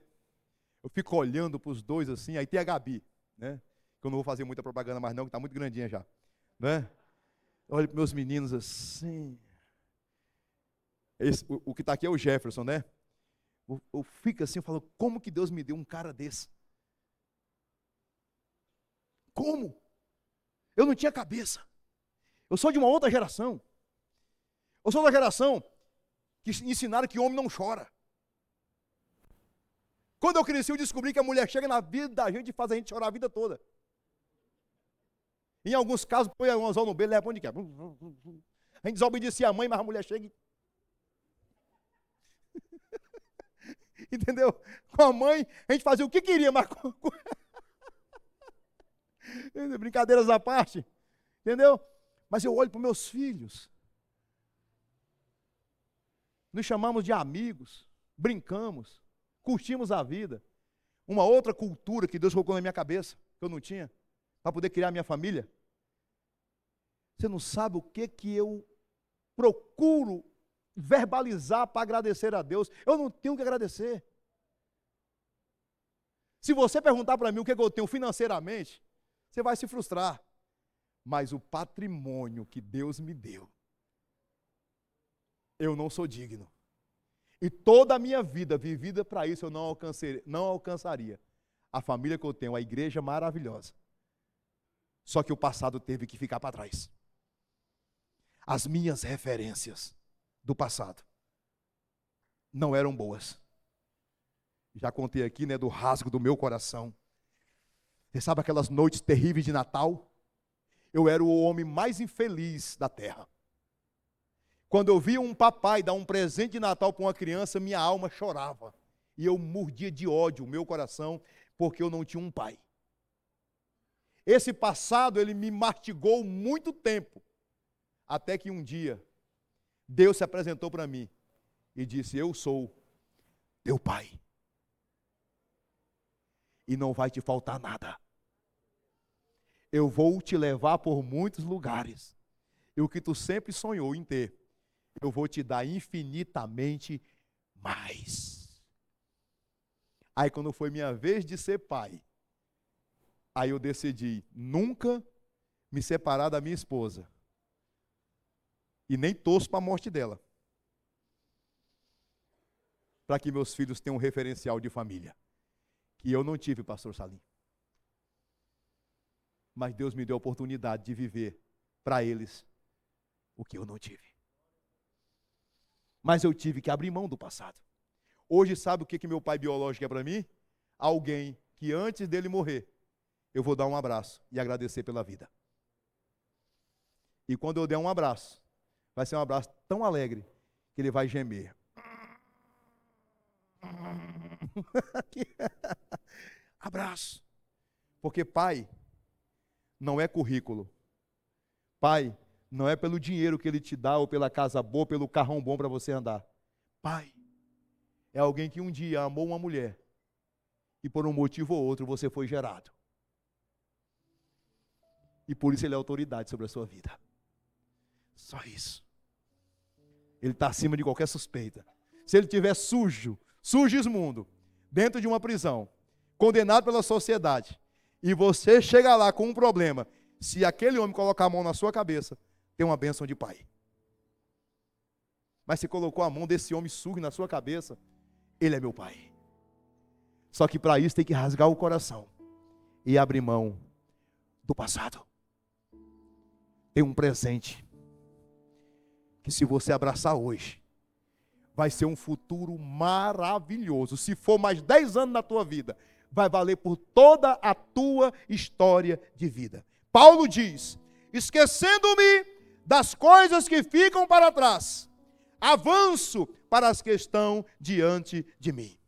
Eu fico olhando para os dois assim, aí tem a Gabi, né? Que eu não vou fazer muita propaganda mais não, que está muito grandinha já, né? Eu olho para meus meninos assim. O que está aqui é o Jefferson, né? Eu fico assim, eu falo, como que Deus me deu um cara desse? Como? Eu não tinha cabeça. Eu sou de uma outra geração. Eu sou da geração que ensinaram que homem não chora. Quando eu cresci, eu descobri que a mulher chega na vida da gente e faz a gente chorar a vida toda. Em alguns casos, põe um anzol no beijo e leva para onde quer. A gente desobedecia a mãe, mas a mulher chega e... Entendeu? Com a mãe, a gente fazia o que queria, mas... Brincadeiras à parte. Entendeu? Mas eu olho para os meus filhos. Nos chamamos de amigos, brincamos, curtimos a vida. Uma outra cultura que Deus colocou na minha cabeça, que eu não tinha, para poder criar minha família. Você não sabe o que eu procuro verbalizar para agradecer a Deus. Eu não tenho que agradecer. Se você perguntar para mim o que eu tenho financeiramente, você vai se frustrar. Mas o patrimônio que Deus me deu, eu não sou digno. E toda a minha vida vivida para isso eu não alcançaria. A família que eu tenho, a igreja maravilhosa. Só que o passado teve que ficar para trás. As minhas referências do passado não eram boas. Já contei aqui, né, do rasgo do meu coração. Você sabe aquelas noites terríveis de Natal? Eu era o homem mais infeliz da terra. Quando eu via um papai dar um presente de Natal para uma criança, minha alma chorava. E eu mordia de ódio o meu coração, porque eu não tinha um pai. Esse passado, ele me mastigou muito tempo. Até que um dia, Deus se apresentou para mim e disse, eu sou teu pai. E não vai te faltar nada. Eu vou te levar por muitos lugares. E o que tu sempre sonhou em ter, eu vou te dar infinitamente mais. Aí quando foi minha vez de ser pai, aí eu decidi nunca me separar da minha esposa. E nem torço para a morte dela. Para que meus filhos tenham um referencial de família. Que eu não tive, pastor Salim. Mas Deus me deu a oportunidade de viver para eles o que eu não tive. Mas eu tive que abrir mão do passado. Hoje sabe o que meu pai biológico é para mim? Alguém que antes dele morrer, eu vou dar um abraço e agradecer pela vida. E quando eu der um abraço, vai ser um abraço tão alegre que ele vai gemer. Abraço. Porque pai não é currículo. Pai não é pelo dinheiro que ele te dá, ou pela casa boa, pelo carrão bom para você andar. Pai é alguém que um dia amou uma mulher e por um motivo ou outro você foi gerado. E por isso ele é autoridade sobre a sua vida. Só isso. Ele está acima de qualquer suspeita. Se ele estiver sujo, imundo, dentro de uma prisão, condenado pela sociedade, e você chega lá com um problema, se aquele homem colocar a mão na sua cabeça, tem uma bênção de pai. Mas se colocou a mão desse homem sujo na sua cabeça, ele é meu pai. Só que para isso tem que rasgar o coração e abrir mão do passado. Tem um presente que, se você abraçar hoje, vai ser um futuro maravilhoso. Se for mais 10 anos na tua vida, vai valer por toda a tua história de vida. Paulo diz: esquecendo-me das coisas que ficam para trás, avanço para as que estão diante de mim.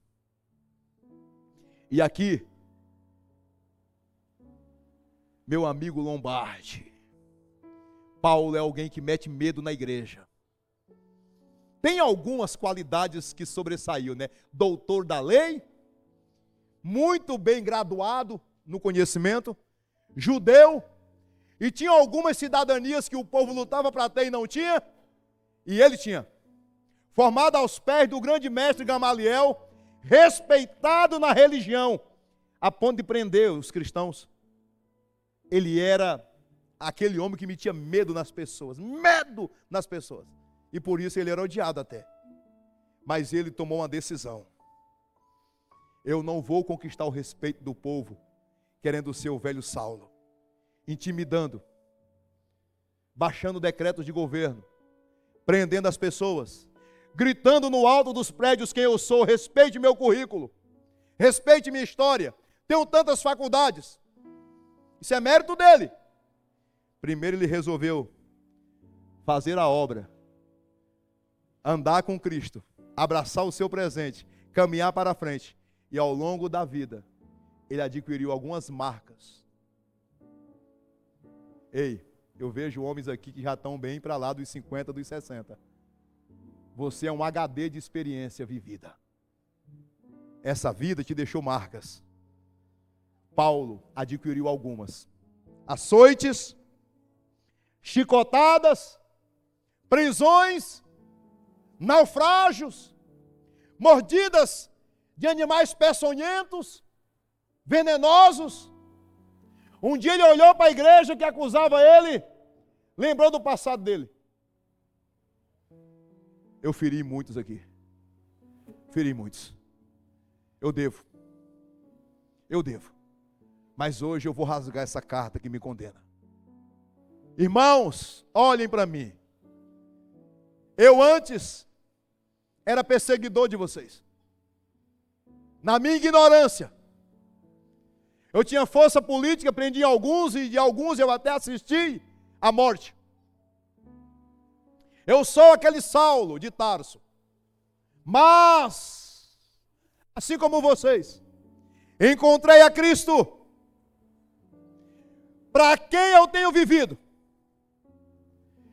E aqui, meu amigo Lombardi, Paulo é alguém que mete medo na igreja. Tem algumas qualidades que sobressaiu, né? Doutor da lei, muito bem graduado no conhecimento, judeu, e tinha algumas cidadanias que o povo lutava para ter e não tinha, e ele tinha. Formado aos pés do grande mestre Gamaliel, respeitado na religião, a ponto de prender os cristãos. Ele era aquele homem que metia medo nas pessoas, e por isso ele era odiado até. Mas ele tomou uma decisão: eu não vou conquistar o respeito do povo querendo ser o velho Saulo, intimidando, baixando decretos de governo, prendendo as pessoas, gritando no alto dos prédios quem eu sou. Respeite meu currículo, respeite minha história, tenho tantas faculdades. Isso é mérito dele. Primeiro ele resolveu fazer a obra, andar com Cristo, abraçar o seu presente, caminhar para frente. E ao longo da vida, ele adquiriu algumas marcas. Ei, eu vejo homens aqui que já estão bem para lá dos 50, dos 60. Você é um HD de experiência vivida. Essa vida te deixou marcas. Paulo adquiriu algumas: açoites, chicotadas, prisões, naufrágios, mordidas de animais peçonhentos, venenosos. Um dia ele olhou para a igreja que acusava ele, lembrou do passado dele. Eu feri muitos aqui. Feri muitos. Eu devo. Mas hoje eu vou rasgar essa carta que me condena. Irmãos, olhem para mim. Eu antes era perseguidor de vocês. Na minha ignorância. Eu tinha força política, prendi alguns, e de alguns eu até assisti à morte. Eu sou aquele Saulo de Tarso. Mas, assim como vocês, encontrei a Cristo, para quem eu tenho vivido,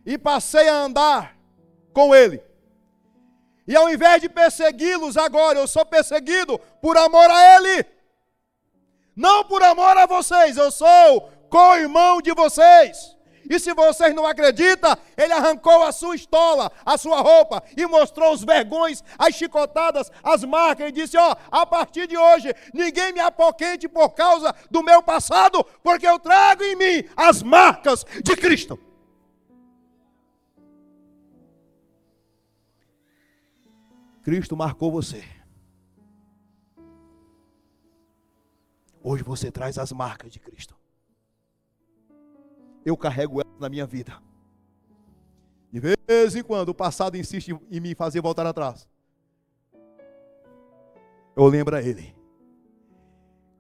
e passei a andar com Ele. E ao invés de persegui-los agora, eu sou perseguido por amor a Ele. Não por amor a vocês, eu sou co-irmão de vocês. E se vocês não acreditam, ele arrancou a sua estola, a sua roupa, e mostrou os vergões, as chicotadas, as marcas, e disse: ó, a partir de hoje, ninguém me apoquente por causa do meu passado, porque eu trago em mim as marcas de Cristo. Cristo marcou você. Hoje você traz as marcas de Cristo. Eu carrego elas na minha vida. De vez em quando o passado insiste em me fazer voltar atrás. Eu lembro a Ele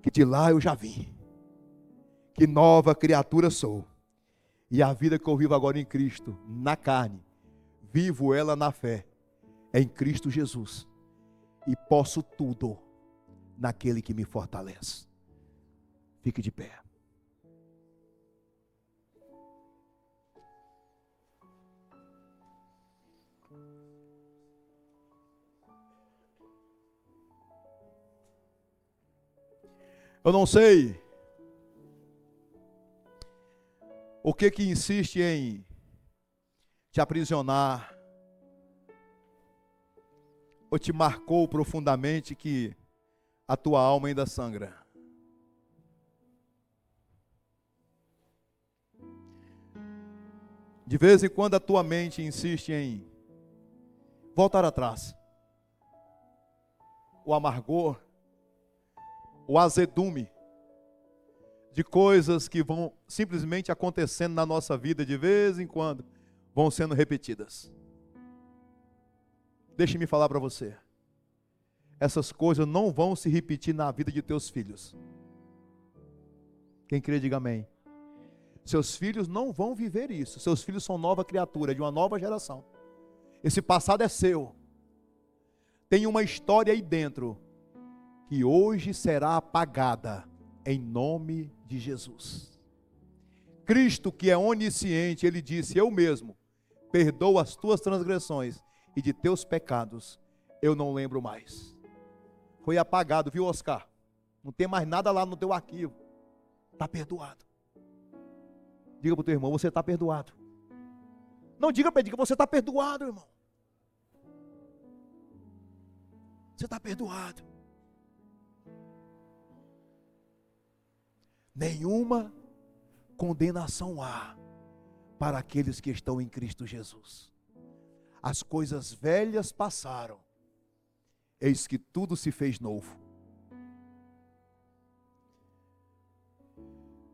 que de lá eu já vim, que nova criatura sou, E a vida que eu vivo agora em Cristo, na carne, vivo ela na fé, em Cristo Jesus. E posso tudo naquele que me fortalece. Fique de pé. Eu não sei o que insiste em te aprisionar, ou te marcou profundamente que a tua alma ainda sangra. De vez em quando a tua mente insiste em voltar atrás. O amargor, o azedume de coisas que vão simplesmente acontecendo na nossa vida de vez em quando, vão sendo repetidas. Deixe-me falar para você. Essas coisas não vão se repetir na vida de teus filhos. Quem crê, diga amém. Seus filhos não vão viver isso. Seus filhos são nova criatura, de uma nova geração. Esse passado é seu. Tem uma história aí dentro que hoje será apagada em nome de Jesus. Cristo, que é onisciente, ele disse: eu mesmo perdoo as tuas transgressões e de teus pecados eu não lembro mais. Foi apagado, viu, Oscar? Não tem mais nada lá no teu arquivo. Está perdoado. Diga para o teu irmão: você está perdoado. Não diga para ele, diga: você está perdoado, irmão. Você está perdoado. Nenhuma condenação há para aqueles que estão em Cristo Jesus. As coisas velhas passaram, eis que tudo se fez novo.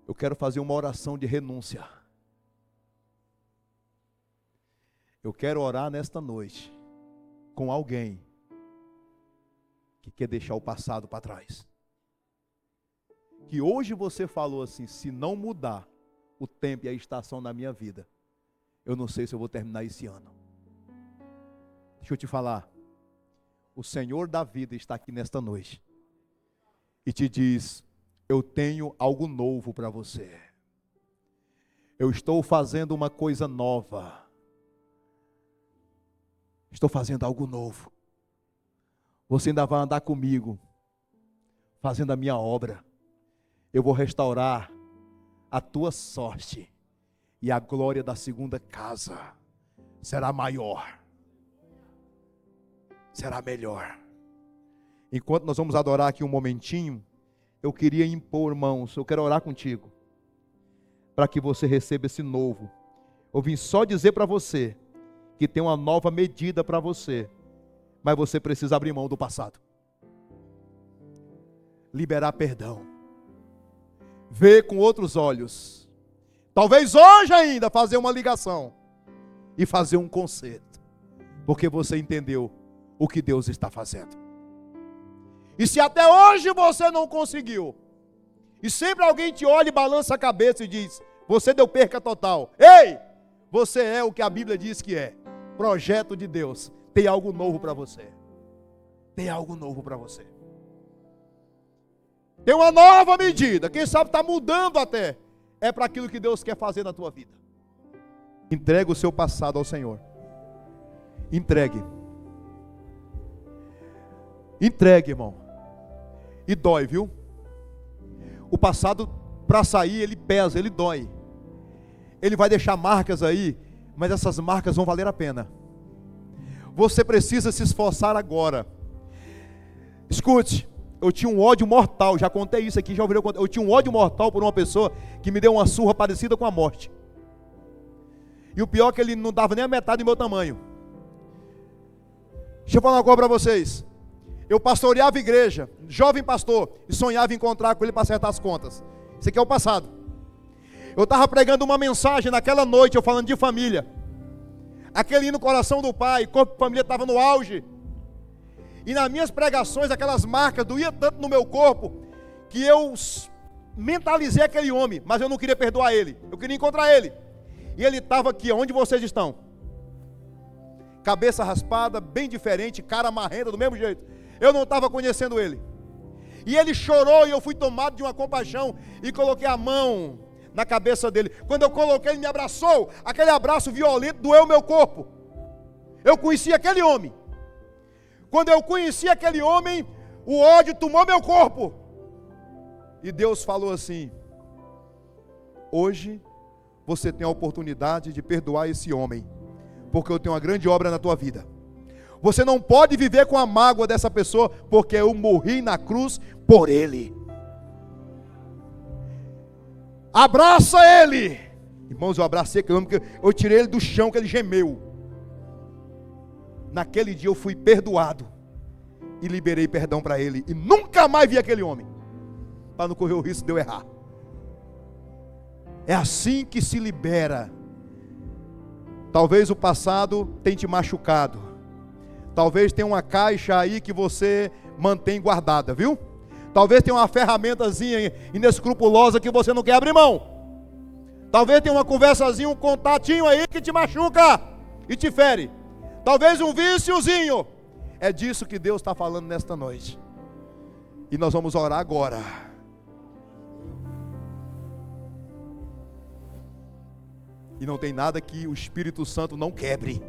Eu quero fazer uma oração de renúncia. Eu quero orar nesta noite com alguém que quer deixar o passado para trás. Que hoje você falou assim: se não mudar o tempo e a estação na minha vida, eu não sei se eu vou terminar esse ano. Deixa eu te falar, o Senhor da vida está aqui nesta noite e te diz: eu tenho algo novo para você. Eu estou fazendo uma coisa nova. Estou fazendo algo novo. Você ainda vai andar comigo, fazendo a minha obra. Eu vou restaurar a tua sorte, e a glória da segunda casa será maior, será melhor. Enquanto nós vamos adorar aqui um momentinho, eu queria impor, irmãos, eu quero orar contigo, para que você receba esse novo. Eu vim só dizer para você, que tem uma nova medida para você, mas você precisa abrir mão do passado. Liberar perdão. Ver com outros olhos. Talvez hoje ainda fazer uma ligação e fazer um conserto, porque você entendeu o que Deus está fazendo. E se até hoje você não conseguiu, e sempre alguém te olha e balança a cabeça e diz: você deu perca total. Ei, você é o que a Bíblia diz que é. Projeto de Deus. Tem algo novo para você. Tem algo novo para você. Tem uma nova medida. Quem sabe está mudando até. É para aquilo que Deus quer fazer na tua vida. Entregue o seu passado ao Senhor. Entregue. Entregue, irmão. E dói, viu? O passado, para sair, ele pesa, ele dói. Ele vai deixar marcas aí, mas essas marcas vão valer a pena. Você precisa se esforçar agora. Escute, eu tinha um ódio mortal, já contei isso aqui, já ouviram? Eu tinha um ódio mortal por uma pessoa que me deu uma surra parecida com a morte. E o pior é que ele não dava nem a metade do meu tamanho. Deixa eu falar uma coisa para vocês. Eu pastoreava a igreja, jovem pastor, e sonhava em encontrar com ele para acertar as contas. Isso aqui é o passado. Eu estava pregando uma mensagem naquela noite, eu falando de família. Aquele hino Coração do Pai, Corpo de Família estava no auge. E nas minhas pregações, aquelas marcas doíam tanto no meu corpo, que eu mentalizei aquele homem, mas eu não queria perdoar ele. Eu queria encontrar ele. E ele estava aqui, onde vocês estão? Cabeça raspada, bem diferente, cara marrenta, do mesmo jeito. Eu não estava conhecendo ele. E ele chorou e eu fui tomado de uma compaixão e coloquei a mão na cabeça dele. Quando eu coloquei, ele me abraçou. Aquele abraço violento doeu meu corpo. Eu conheci aquele homem. Quando eu conheci aquele homem, o ódio tomou meu corpo. E Deus falou assim: hoje você tem a oportunidade de perdoar esse homem, porque eu tenho uma grande obra na tua vida. Você não pode viver com a mágoa dessa pessoa, porque eu morri na cruz por ele. Abraça ele. Irmãos, eu abracei aquele homem, porque eu tirei ele do chão, que ele gemeu. Naquele dia eu fui perdoado e liberei perdão para ele, e nunca mais vi aquele homem, para não correr o risco de eu errar. É assim que se libera. Talvez o passado tenha te machucado. Talvez tenha uma caixa aí que você mantém guardada, viu? Talvez tenha uma ferramentazinha inescrupulosa que você não quer abrir mão. Talvez tenha uma conversazinha, um contatinho aí que te machuca e te fere. Talvez um viciozinho. É disso que Deus está falando nesta noite. E nós vamos orar agora. E não tem nada que o Espírito Santo não quebre.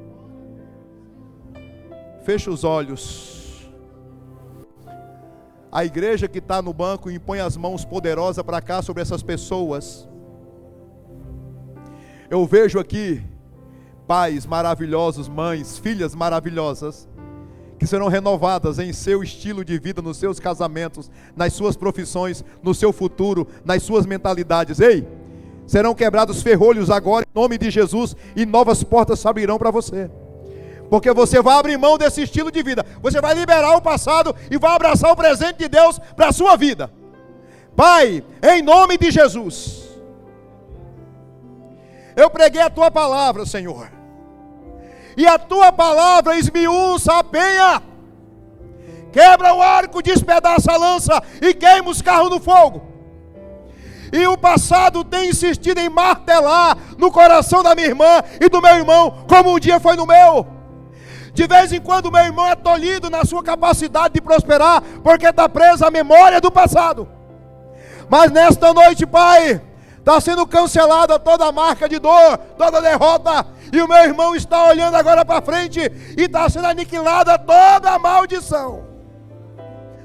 Feche os olhos. A igreja que está no banco impõe as mãos poderosas para cá sobre essas pessoas. Eu vejo aqui pais maravilhosos, mães, filhas maravilhosas, que serão renovadas em seu estilo de vida, nos seus casamentos, nas suas profissões, no seu futuro, nas suas mentalidades. Ei, serão quebrados ferrolhos agora em nome de Jesus, e novas portas se abrirão para você. Porque você vai abrir mão desse estilo de vida. Você vai liberar o passado e vai abraçar o presente de Deus para a sua vida. Pai, em nome de Jesus, eu preguei a tua palavra, Senhor, e a tua palavra esmiuça a penha, quebra o arco, despedaça a lança e queima os carros no fogo. E o passado tem insistido em martelar no coração da minha irmã e do meu irmão, como um dia foi no meu. De vez em quando meu irmão é tolhido na sua capacidade de prosperar, porque está preso à memória do passado. Mas nesta noite, Pai, está sendo cancelada toda a marca de dor, toda a derrota, e o meu irmão está olhando agora para frente, e está sendo aniquilada toda a maldição.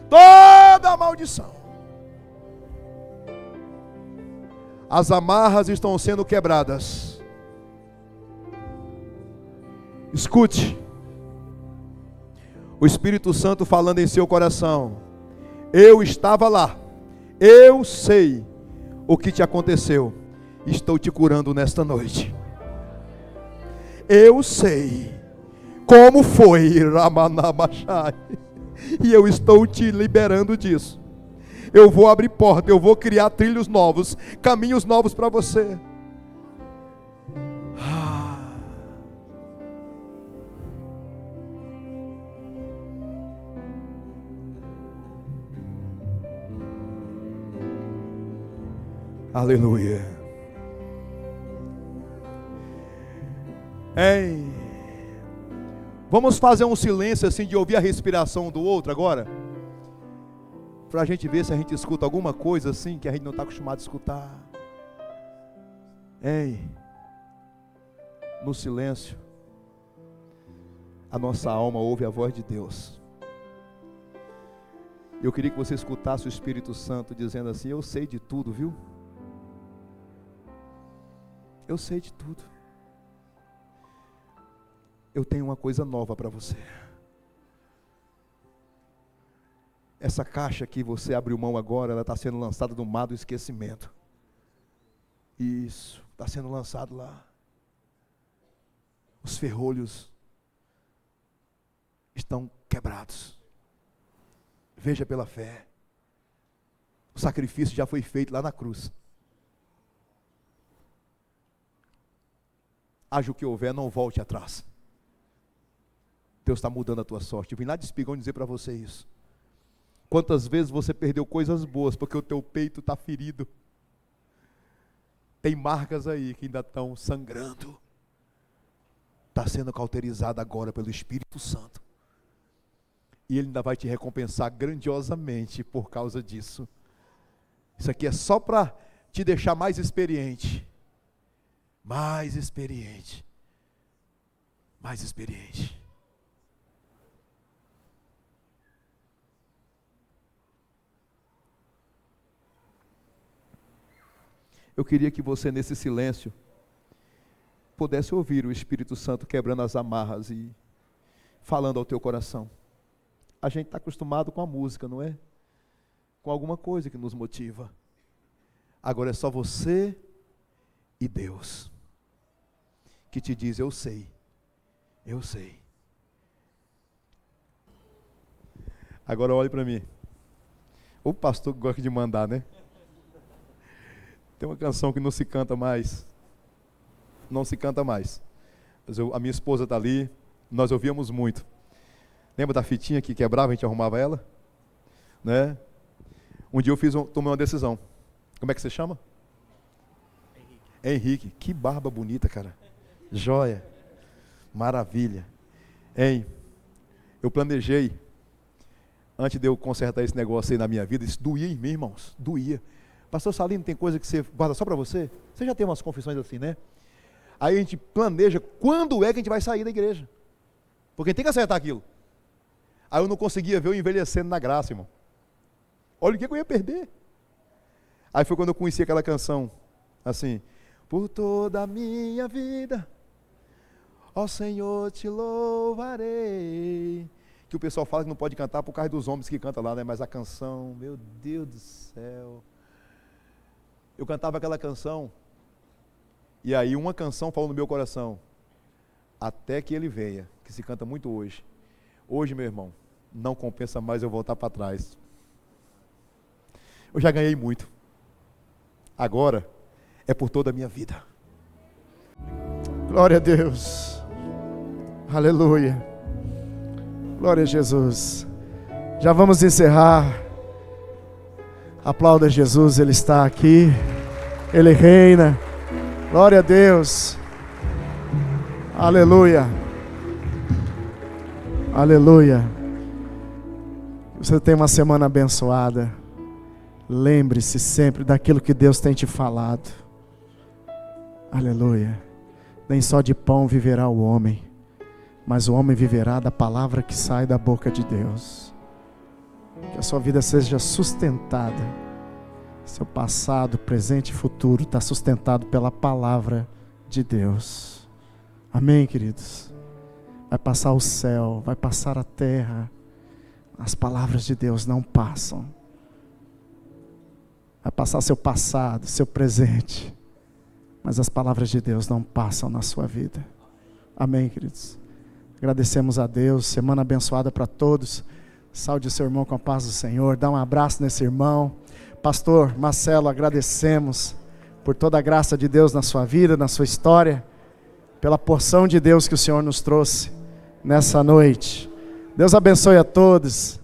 Toda a maldição. As amarras estão sendo quebradas. Escute. O Espírito Santo falando em seu coração: eu estava lá, eu sei o que te aconteceu, estou te curando nesta noite. Eu sei como foi, Ramanabachai, e eu estou te liberando disso. Eu vou abrir porta, eu vou criar trilhos novos, caminhos novos para você. Aleluia. Ei, vamos fazer um silêncio assim de ouvir a respiração do outro agora, para a gente ver se a gente escuta alguma coisa assim que a gente não está acostumado a escutar. Ei, no silêncio, a nossa alma ouve a voz de Deus. Eu queria que você escutasse o Espírito Santo dizendo assim: eu sei de tudo, viu? Eu sei de tudo. Eu tenho uma coisa nova para você. Essa caixa que você abriu mão agora, ela está sendo lançada no mar do esquecimento. Isso, está sendo lançado lá. Os ferrolhos estão quebrados. Veja pela fé. O sacrifício já foi feito lá na cruz. Haja o que houver, não volte atrás. Deus está mudando a tua sorte. Eu vim lá de Espigão dizer para você isso. Quantas vezes você perdeu coisas boas porque o teu peito está ferido? Tem marcas aí que ainda estão sangrando. Está sendo cauterizada agora pelo Espírito Santo. E Ele ainda vai te recompensar grandiosamente por causa disso. Isso aqui é só para te deixar mais experiente. Mais experiente. Mais experiente. Eu queria que você, nesse silêncio, pudesse ouvir o Espírito Santo quebrando as amarras e falando ao teu coração. A gente está acostumado com a música, não é? Com alguma coisa que nos motiva. Agora é só você e Deus que te diz: eu sei, eu sei. Agora olhe para mim. O pastor gosta de mandar, né? Tem uma canção que não se canta mais. Não se canta mais. Mas a minha esposa está ali, nós ouvíamos muito. Lembra da fitinha que quebrava, a gente arrumava ela? Né? Um dia eu tomei uma decisão. Como é que você chama? Henrique. Que barba bonita, cara. Joia. Maravilha. Hein? Eu planejei, antes de eu consertar esse negócio aí na minha vida, isso doía em mim, irmãos. Doía. Pastor Salino, tem coisa que você guarda só para você? Você já tem umas confissões assim, né? Aí a gente planeja quando é que a gente vai sair da igreja. Porque tem que acertar aquilo. Aí eu não conseguia ver eu envelhecendo na graça, irmão. Olha o que eu ia perder. Aí foi quando eu conheci aquela canção, assim: por toda a minha vida, ó Senhor, te louvarei. Que o pessoal fala que não pode cantar por causa dos homens que cantam lá, né? Mas a canção, meu Deus do céu. Eu cantava aquela canção, e aí uma canção falou no meu coração: até que Ele venha, que se canta muito hoje. Hoje, meu irmão, não compensa mais eu voltar para trás. Eu já ganhei muito. Agora é por toda a minha vida. Glória a Deus. Aleluia. Glória a Jesus. Já vamos encerrar. Aplauda Jesus, Ele está aqui. Ele reina. Glória a Deus. Aleluia. Aleluia. Você tem uma semana abençoada. Lembre-se sempre daquilo que Deus tem te falado. Aleluia. Nem só de pão viverá o homem, mas o homem viverá da palavra que sai da boca de Deus. Que a sua vida seja sustentada. Seu passado, presente e futuro está sustentado pela palavra de Deus. Amém, queridos? Vai passar o céu, vai passar a terra. As palavras de Deus não passam. Vai passar seu passado, seu presente. Mas as palavras de Deus não passam na sua vida. Amém, queridos? Agradecemos a Deus. Semana abençoada para todos. Saúde o seu irmão com a paz do Senhor. Dá um abraço nesse irmão. Pastor Marcelo, agradecemos por toda a graça de Deus na sua vida, na sua história, pela porção de Deus que o Senhor nos trouxe nessa noite. Deus abençoe a todos.